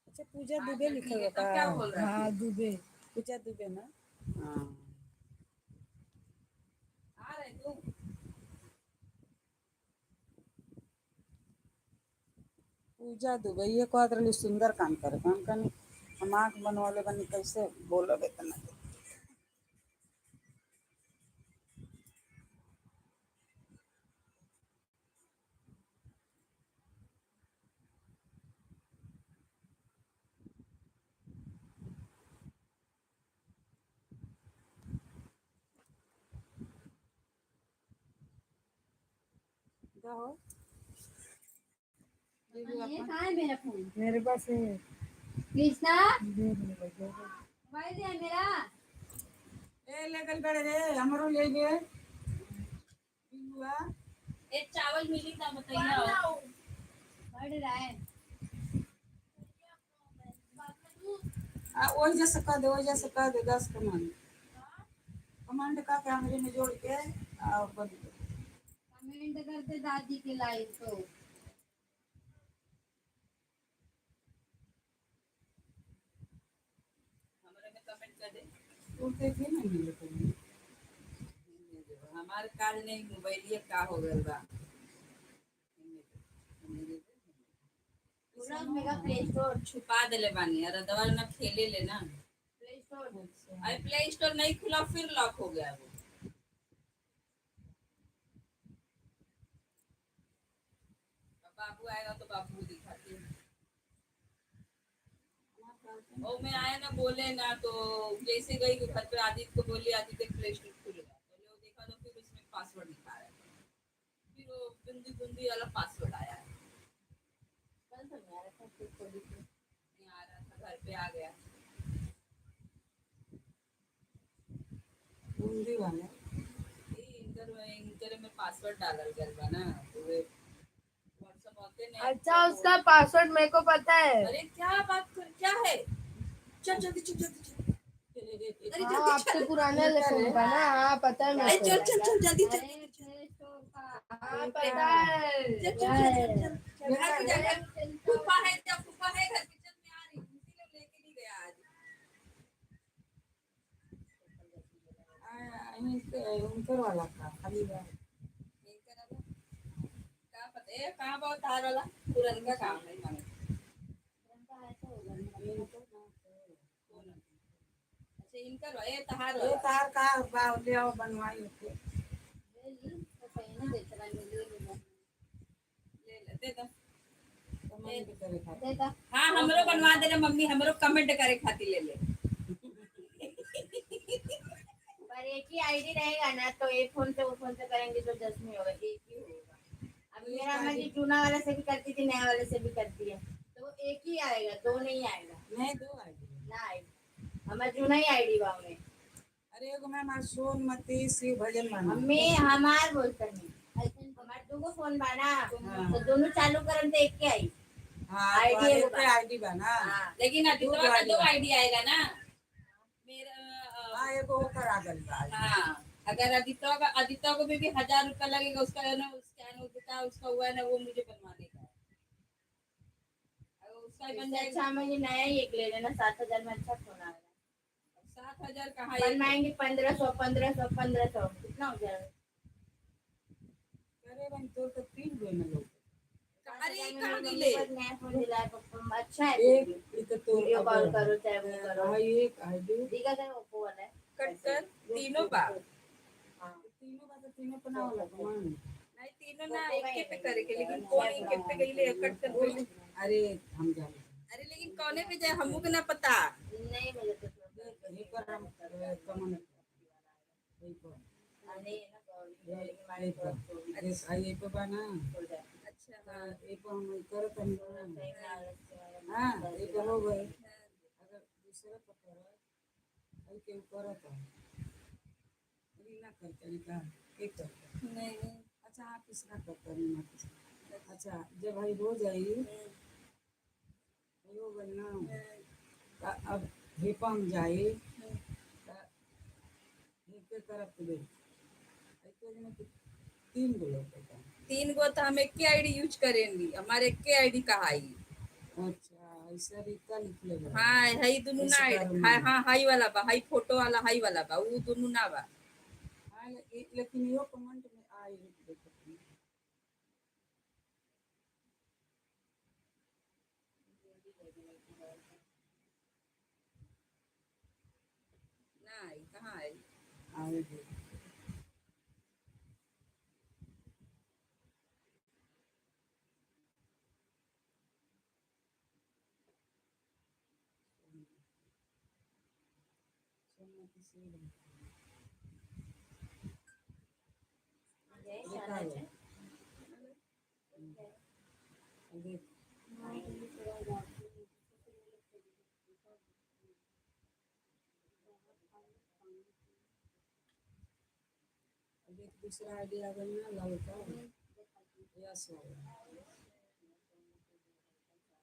अच्छा पूजा हाँ, दुबे चल लिखल ठीक है, बता। तब क्या बोल रहा है? हाँ दुबे पूजा दुबे ना हाँ आ रहे तू पूजा दुबे ये कहत रही सुंदर काम करे काम करनी हम आँख बनवाले बनी कैसे बोलोगे इतना क्या हो ये कहाँ है मेरा फोन मेरे पास है कृष्णा दे दे लगे मोबाइल दे मेरा ए लेकर बड़े रे हमरो ले गए हुआ एक चावल मिली था बताइए बढ़ रहा है वही जैसे कह दे 10 कमांड का कैमरे में जोड़ के बंद कर। कमेंट करते दादी के लाइव तो हमारे में कमेंट कर दे तो देखिए ना मिले तो हमारे काज नहीं मोबाइल ये का हो गया बा पूरा मेरा प्ले स्टोर छुपा देले बानी अरे दवा ना खेले ले ना प्ले स्टोर अरे प्ले स्टोर नहीं खुला फिर लॉक हो गया वो अब बाबू आएगा तो बाबू को दिखाते हैं और मैं आया ना बोले ना तो जैसे गई घर पे आदित्य को बोली आदित्य प्ले स्टोर खुलेगा तो वो देखा तो फिर उसमें पासवर्ड दिखा रहा है फिर वो बुंदी बुंदी वाला पासवर्ड आया है कल तो मेरा था फिर खोली थी नहीं आ रहा था घर पे आ गया बूंदी वाले इंटर में पासवर्ड डालल गया बा ना तो वे व्हाट्सएप होते नहीं अच्छा उसका पासवर्ड मेरे को पता है। अरे क्या बात कर क्या है चल जल्दी चल जल्दी चल अरे हाँ जल्दी आपके चल पुराने लेसन का ना। हाँ पता है अरे मेरे चल को। चल चल जल्दी चल अरे प्ले स्टोर का हाँ पता है। चल चल चल चल चल घर पे जाकर फूफा है जब फूफा है घर किचन में आ रही इसीलिए लेके नहीं गया आज उनकर वाला था खाली नहीं करा था क्या पता है कहाँ बहुत तार वाला तुरंत का काम नहीं माने उनका ऐसा होगा अच्छा इनका ये तहार ये वाला तार का बावले और बनवाई होते ले ली तो पहले देख रहा मिली ले ले दे दो कमेंट करे था देता हाँ हमरो बनवा दे रे मम्मी हमरो कमेंट करे खातिर ले ले पर एक ही आईडी रहेगा ना तो एक फोन से वो फोन से करेंगे तो 10 नहीं होगा एक ही होगा अब मेरा हमारी चूना वाले से भी करती थी नया वाले से भी करती है तो वो एक ही आएगा दो नहीं आएगा नहीं दो आईडी ना आएगा हमारा चूना ही आईडी बा में अरे एगो में हमार सोनमती शिव भजन माना मम्मी हमार बोलते नहीं ऐसे हमार दो फोन बा ना हाँ। तो दोनों चालू करन तो एक के आई हाँ आईडी आईडी एगो बा। आईडी बना हाँ लेकिन आदित्य का ID दो आईडी आएगा ना मेरा हाँ एगो ओकर आ गइल बा हाँ अगर आदित्य को भी 1000 रुपया लगेगा उसका है ना, स्कैन होता उसका हुआ है ना, वो मुझे बनवाने का है। अगर उसका ही बन इससे जाएगा। अच्छा मुझे नया ही एक ले लेना, 7,000 में अच्छा फोन आएगा। 7,000 कहाँ बनवाएंगे 1500 कितना हो जाएगा? अरे बहन तो 3 गो में लोग अरे 7,000 में कहाँ मेरी मिले? मम्मी को नया फोन दिलाया पापा, अच्छा है। एक इत तो वीडियो कॉल करो चाहे वो करो। हाई एक हाई दो दिखा था ओप्पो वाला है। कट कर तीनों बा। हाँ तीनों का तो तीनों पे ना होला कमान। नहीं तीनों ना एक पे करे के, लेकिन कौन एक पे गई ले कट कर बोली। अरे हम जाने अरे लेकिन कौने पे जाए हमको के ना पता। नहीं मुझे तो यही पर हम कमान यही पर नहीं है ना कॉल यही पर देख आई यही पे बना अच्छा हाँ यही पर हम करत हम हां यही पे हो गए अगर दूसरे पर करो आई के करत है अभी ना करते नहीं का एक करते नहीं अच्छा आप किसका करते नहीं ना किसका अच्छा जब भाई हो जाई हो गई ना अब हिपम जाई के करत दे ऐसे में 3 गो लोग होता है। 3 गो तो हम एक ही आईडी यूज करेंगे, हमारे एक ही आईडी का है। अच्छा ऐसा रीता लिख ले हाँ हई दुनु ना आईडी हाँ हाँ हाई वाला बा, हाई फोटो वाला हाई वाला बा, वो दुनु ना बा। हाँ लेकिन यो कमेंट में आई देखो ना आई कहाँ आई? आई जय शाला जी। देख देख दूसरा आइडिया बनना लड़का यस वाला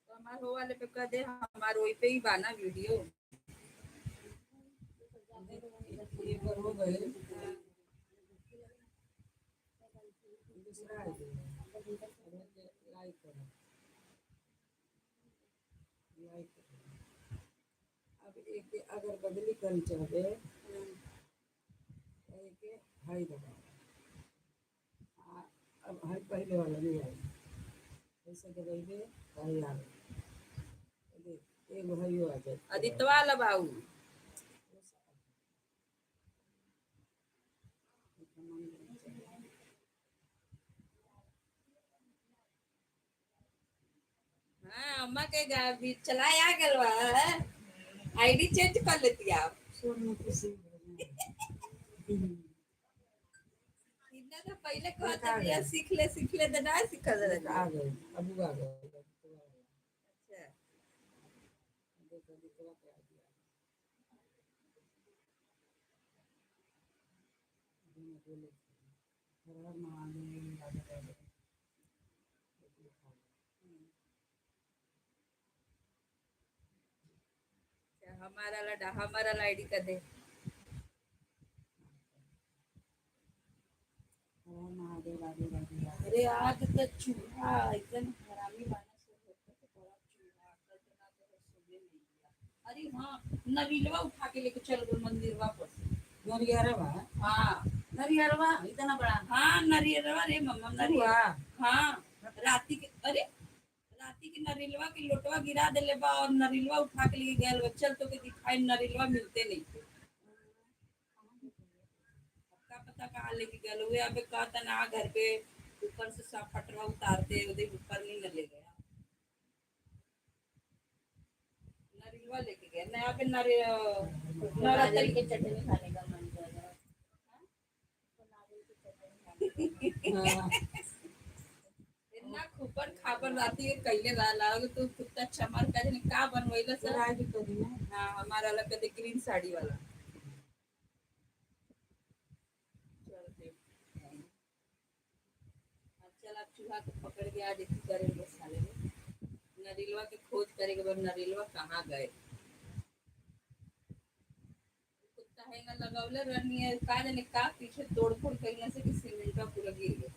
तो हमारे हो वाले पे कर दे, हमारे वही पे ही बाना वीडियो। ये पर हो गए दूसरा आइडिया लाइक करो लाइक करो अब एक अगर बदली कर चाहे एक हाई दबाओ अब हाई पहले वाला नहीं आई ऐसे दबाइए हाई आ गई देख एक हाई आ जाए आदित्य वाला बाबू हाँ अम्मा के भी चलाए आ गलवा आईडी चेंज कर लेती आप। इतना तो पहले कहते थे यार सीख ले तो ना सीखा जरा। आ गए अबू आ गए अच्छा देखो दिखवा के आ गया बोले हर हर महादेव राधे राधे हमारा आईडी कर दे। हर हर महादेव राधे राधे राधे अरे आज तो चूहा एकदम हरामी बाना से होता तो बड़ा चूहा कल तो ना तो सुबह नहीं गया। अरे हाँ नवीलवा उठा के लेके चल गए मंदिर वापस। नरियरवा हाँ नरियरवा इतना बड़ा हाँ नरियरवा रे मम्मा नरियर हुआ हाँ राती के अरे राती के नरिलवा के लोटवा गिरा देले बा और नरिलवा उठा के लेके गए चल तो के दिखाई नरिलवा मिलते नहीं थे। का पता कहाँ लेके गए हुए अबे कहता ना घर पे ऊपर से सब फटवा उतारते उधर ऊपर नहीं न ले गया नरिलवा लेके गया नया पे नारियल की चटनी खाने का मन कर रहा है। नारियल की चटनी खाने हाँ इतना खूबर खाबर राती के कइले रहला तो कुत्ता चमर का जने का बनवइला सर। राज को दिना हां हमारा वाला कदे ग्रीन साड़ी वाला चल दे चल आप चूहा को पकड़ के आज इसी करेंगे साले में नरिलवा के खोज करेंगे पर नरिलवा कहाँ गए। कुत्ता हेंगा लगौले रहनी है का जाने का पीछे तोड़ फोड़ करने से कि सीमेंट का पूरा गिर गया।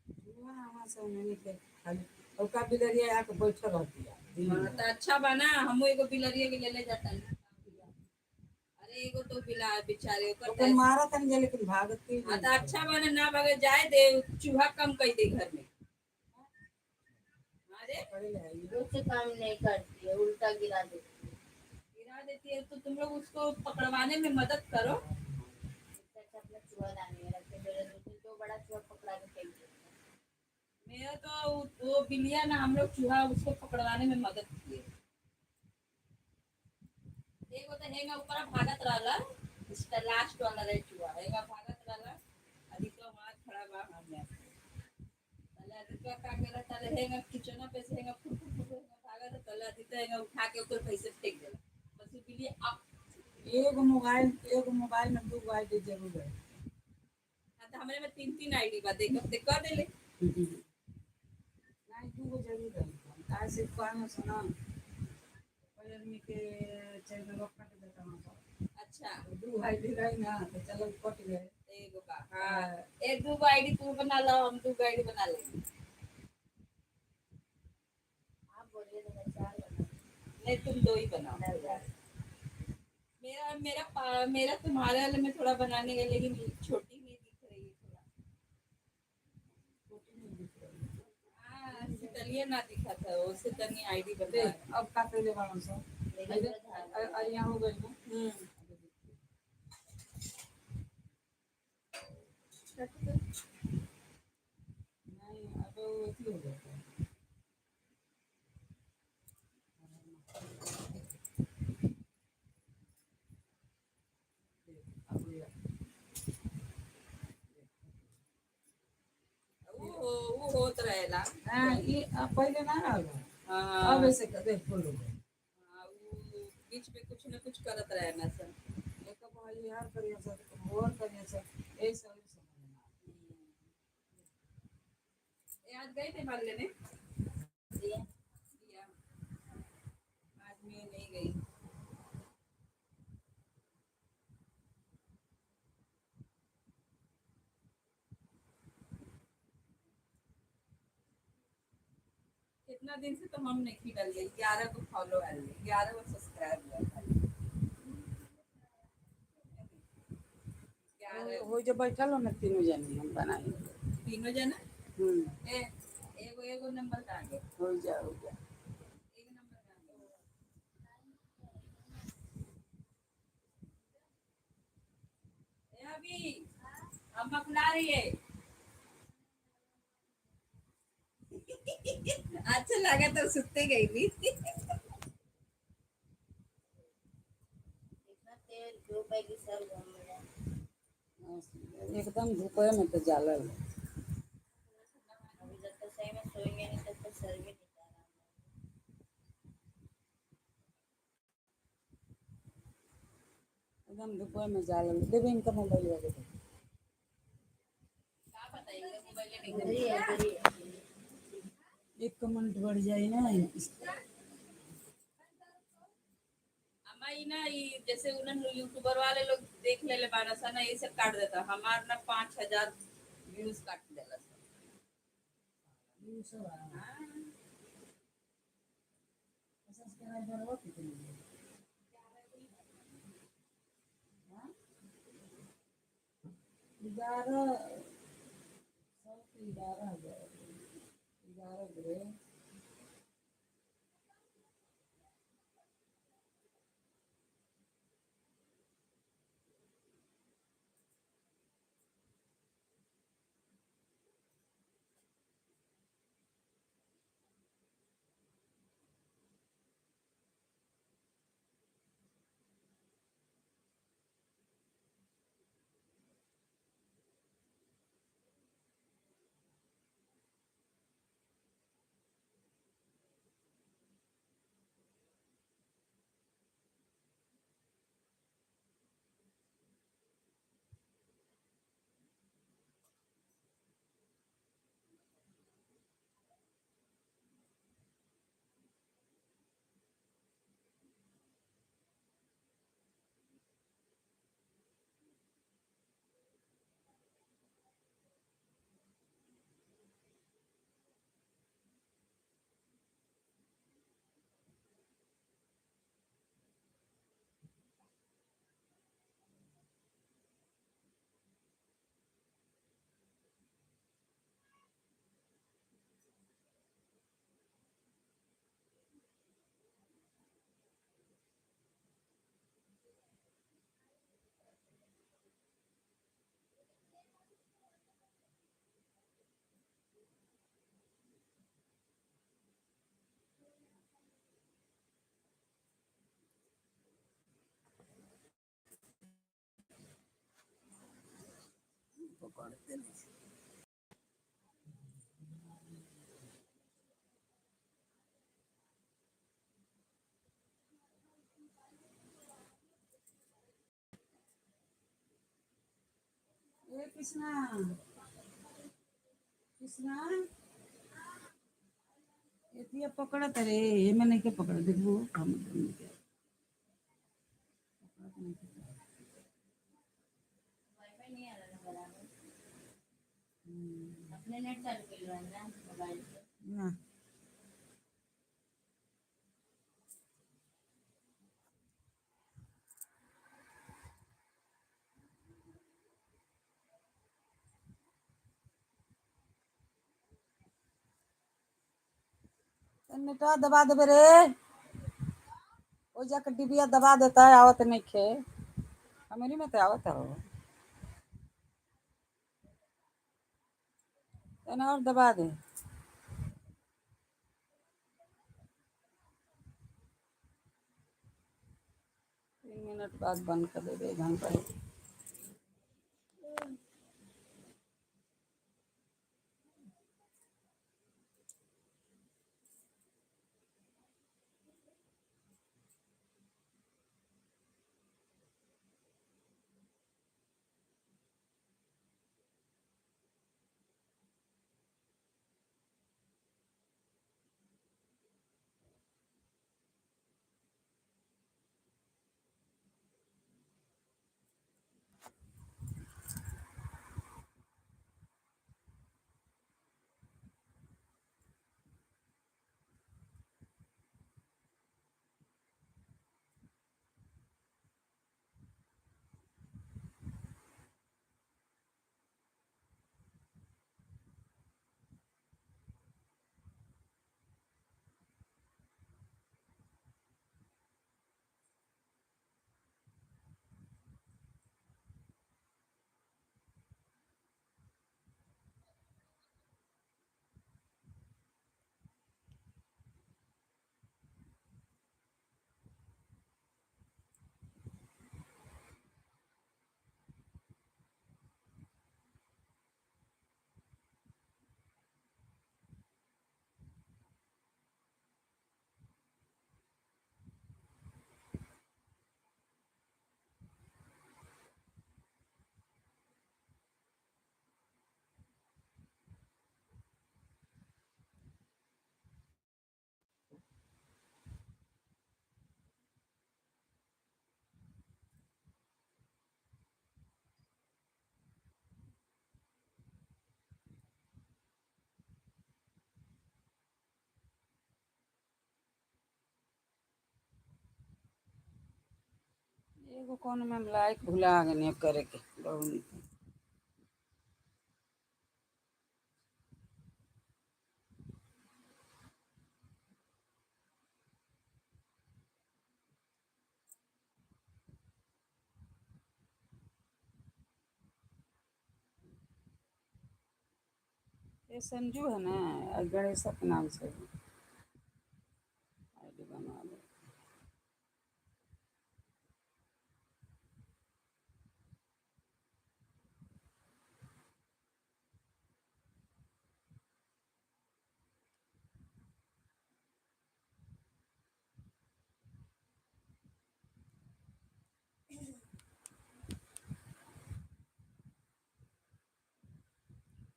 चूहा वहाँ से नहीं निकले खाली और का बिलरिया आके बैठल रहती है दिन हाँ भर। तो अच्छा बना हमू एगो बिलरिया के ले जाता है। अरे एगो तो बिला बेचारे ओकर ओके मारा तन जे लेकिन भागती हाँ नहीं तो अच्छा बना ना भागे जाए दे चूहा कम कर दे घर में। अरे पकड़े ले आई। कुछ काम नहीं करती है, उल्टा गिरा देती है। गिरा देती है तो तुम लोग उसको पकड़वाने में मदद करो। इससे अच्छा अपना चूहा दाने में रखे, मेरे दो बड़ा चूहा पकड़ा के फेंक देते हैं। मेरा तो वो बिलिया ना हम लोग चूहा उसको पकड़वाने में मदद किए। एगो तो हेंगा ऊपर भागत रहला इसका लास्ट वाला रह चुआ हेंगा भागत रहला अधिक वहां खड़ा बा हमने तले अधिक का केला तले हेंगा किचन पे से हेंगा फुट फुट फुट हेंगा भागत तले अधिक हेंगा उठा के ऊपर पैसे फेंक देला बस वो बिल्ली अब एगो मोबाइल में 2 आईडी जरूर है। तो हमरे में 3 आईडी बा देख कर देले। नहीं 2 जरूर है। काय से काम सुना कोई आदमी के चैनल में कट देता हूं। अच्छा 2 आईडी रही ना तो चलो कट गए। एगो बा हां एक दो आईडी तू बना लो हम दो आईडी बना लेंगे। आप बोलिए तो मैं 4 बना नहीं तुम दो ही बनाओ। मेरा तुम्हारे वाले में थोड़ा बनाने का लेकिन छोटी नहीं दिख रही है थोड़ा। हाँ शीतलिया ना दिखा था उससे तनी आईडी बता देख अब का पहले वाला सा यहाँ हो गई ना। नहीं अब वो अथी हो गया। अब ये वो होत रहेला। हाँ ये अब पहले ना रहा। हाँ अब ऐसे कर देख बोलो हाँ, वो बीच में कुछ न कुछ करत रहना सर। एक भाई यार करिए सर तो और करिए सर यही सब ये आज गए थे बाल लेने दिया। या आज मैं नहीं गई। कितना दिन से तो हम नहीं डाल गए 11 को फॉलो आए 11 को सब्सक्राइब हुआ 11 हो जो बैठल हो ना तीनों जनी हम बनाए। तीनों जना ए एगो एगो नंबर का आगे हो जा एक नंबर का आगे ए अभी हम अपना रही है। अच्छा लगा तो सुते गई भी इतना तेल जो पैगी सब घूम रहा है। एकदम धूपे में तो जाला अभी जब तक सही में सोएंगे नहीं तब तक सर भी नहीं जा रहा। एकदम धूपे में जाला देवे इनका मोबाइल वाले क्या बताइए मोबाइल नहीं उधर ही है, उधर ही है। 1 मिनट बढ़ जाए ना अम्मा ई ना ई जैसे उन्हें यूट्यूबर वाले लोग देख ले बाना सा ना ये सब काट देता हमार ना 5000 व्यूज काट देला हाँ। सब्सक्राइबर हो कितने 11 11,000 11 पकड़ते नहीं। ए कृष्णा, कृष्णा, ये पकड़त रे, ये मैं नहीं के पकड़ देखो हम नहीं के पकड़त नहीं के। वाईफाई नहीं आ रहा ना बराबर। अपने नेट चालू कर लो ना मोबाइल पे। ना नेटवा दबा देबे रे, ओ जाके डिबिया दबा देता है, आवत नहीं खे हमारी में तो आवत हो तना और दबा दे। 3 मिनट बाद बंद कर देबे, 1 घंटा। एगो कौन में लाइक भुला गए करे के बहुत। ये संजू है ना, गणेश के नाम से आईडी बनवा दे।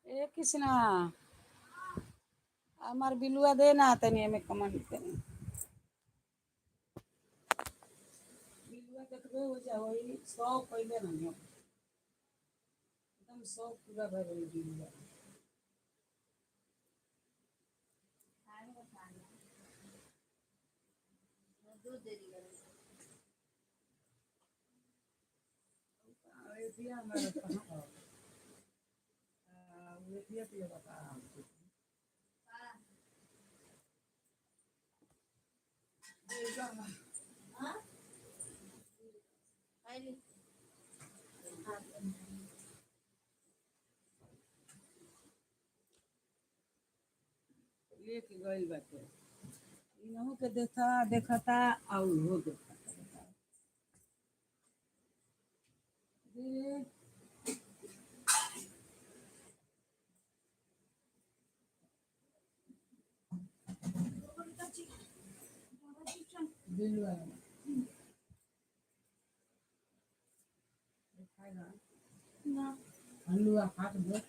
ए कृष्णा, हमार बिलुआ देना तनी हमें कमेंट करें। बिलुआ देखबे हो जा वही 100 पहले नहीं एकदम 100 पूरा भर गई बिलुआ। दूध दे दी करो। ये दिया हमारा कहाँ ये दिया तो बता हाँ आइली लेके गइल बाटे, इनहु के देखता और हो देखता दे बिल्लू आएगा खाएगा हलुआ काट दो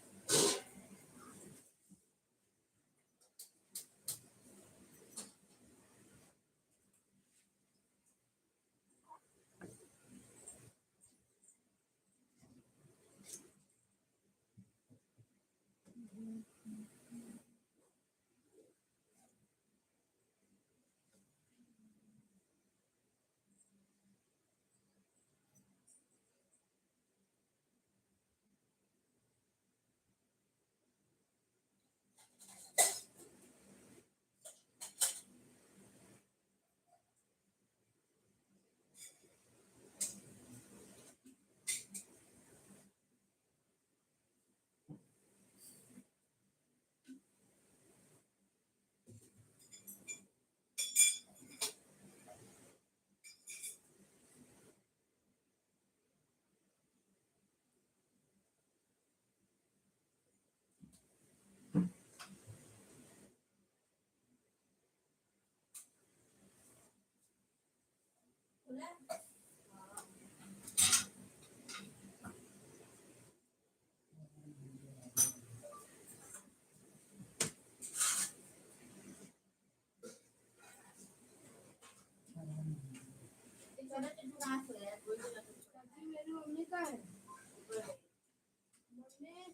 मेरी मम्मी का है मम्मी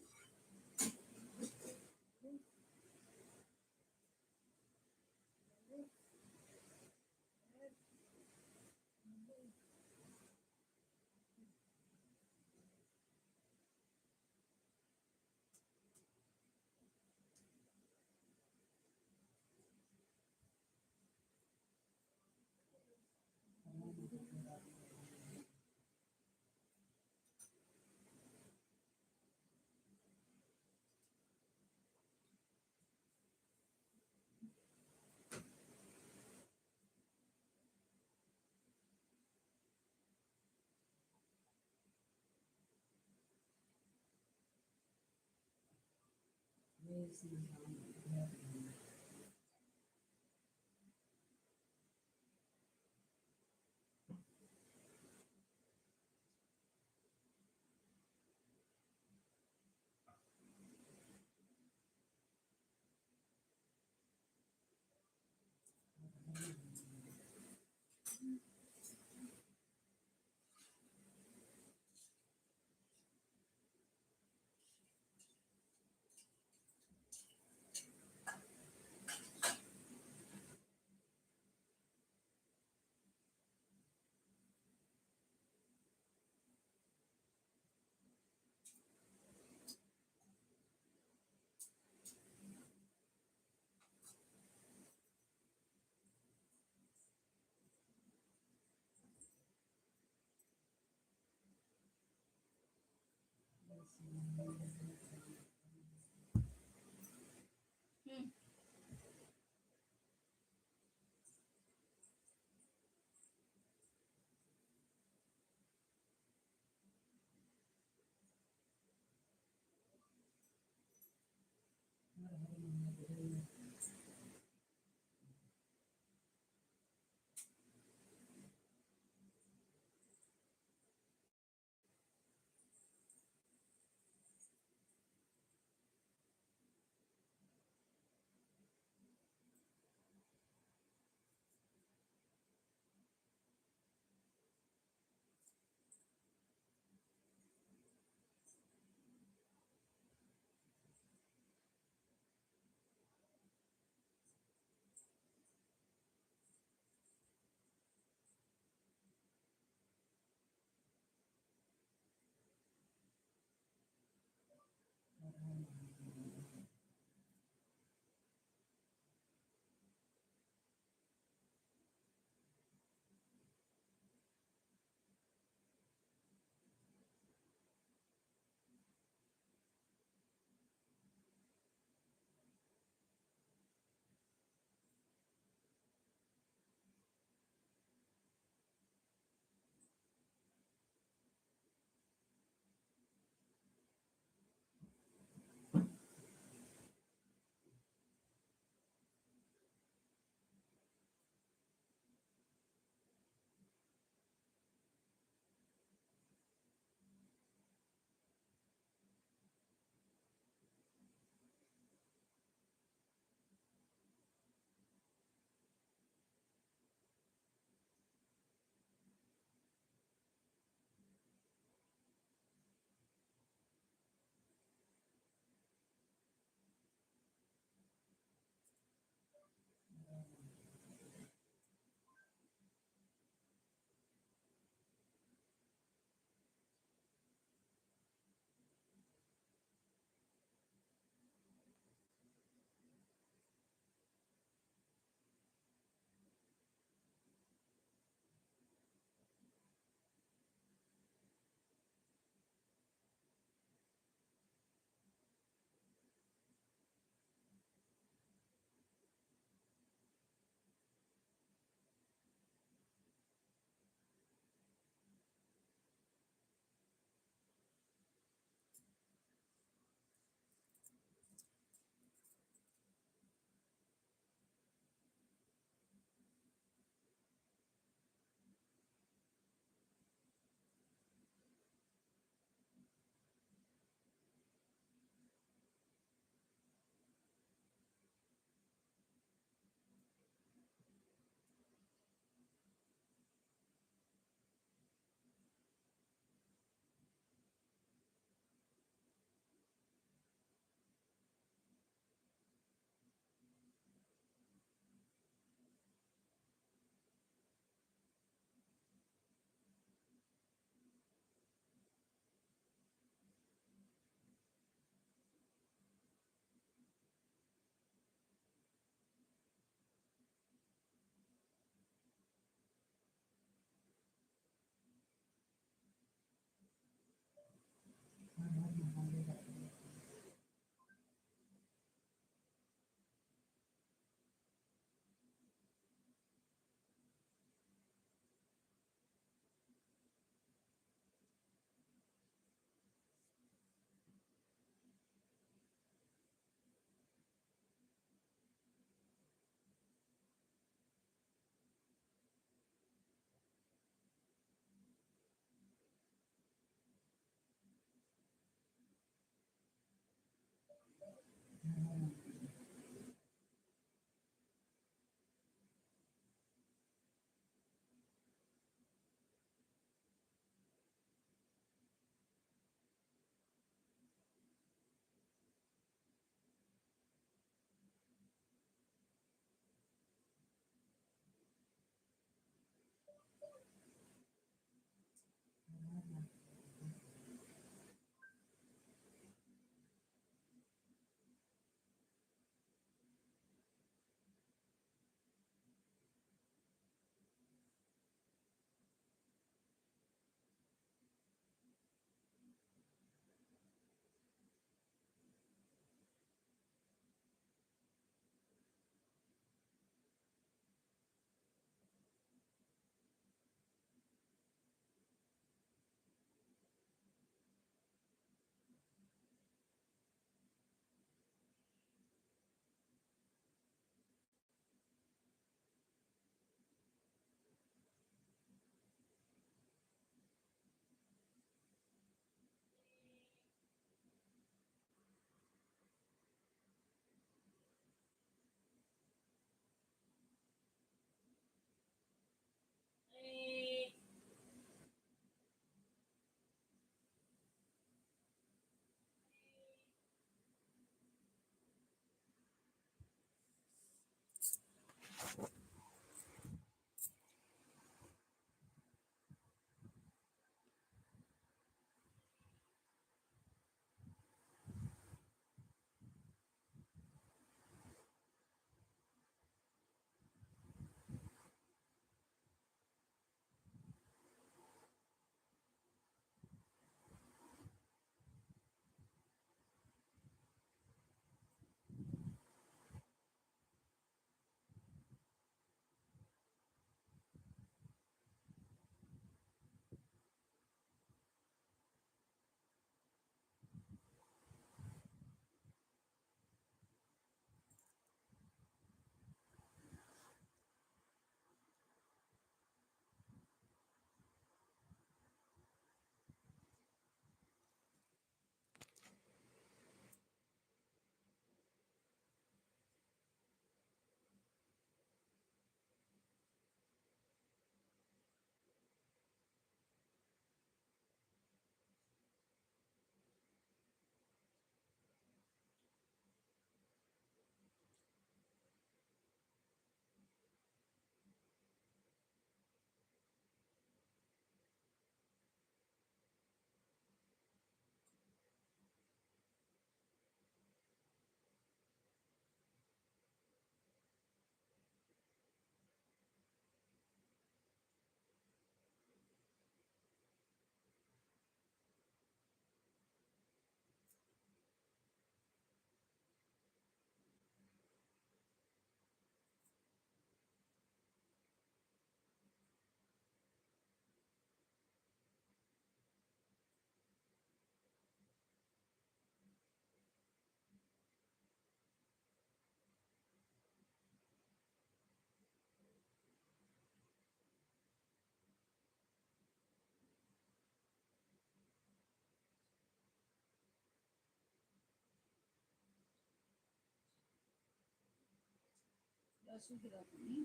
लहसुन की रखनी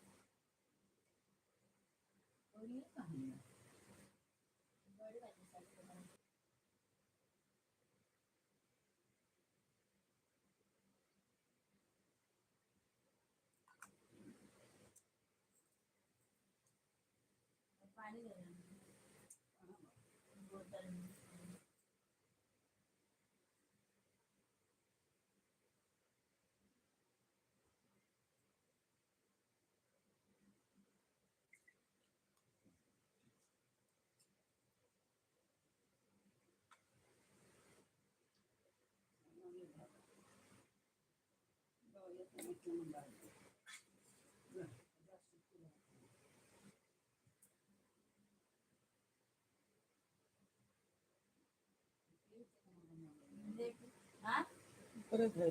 और ये कहाँ है? पानी दे देना बोतल में। हाँ ऊपर है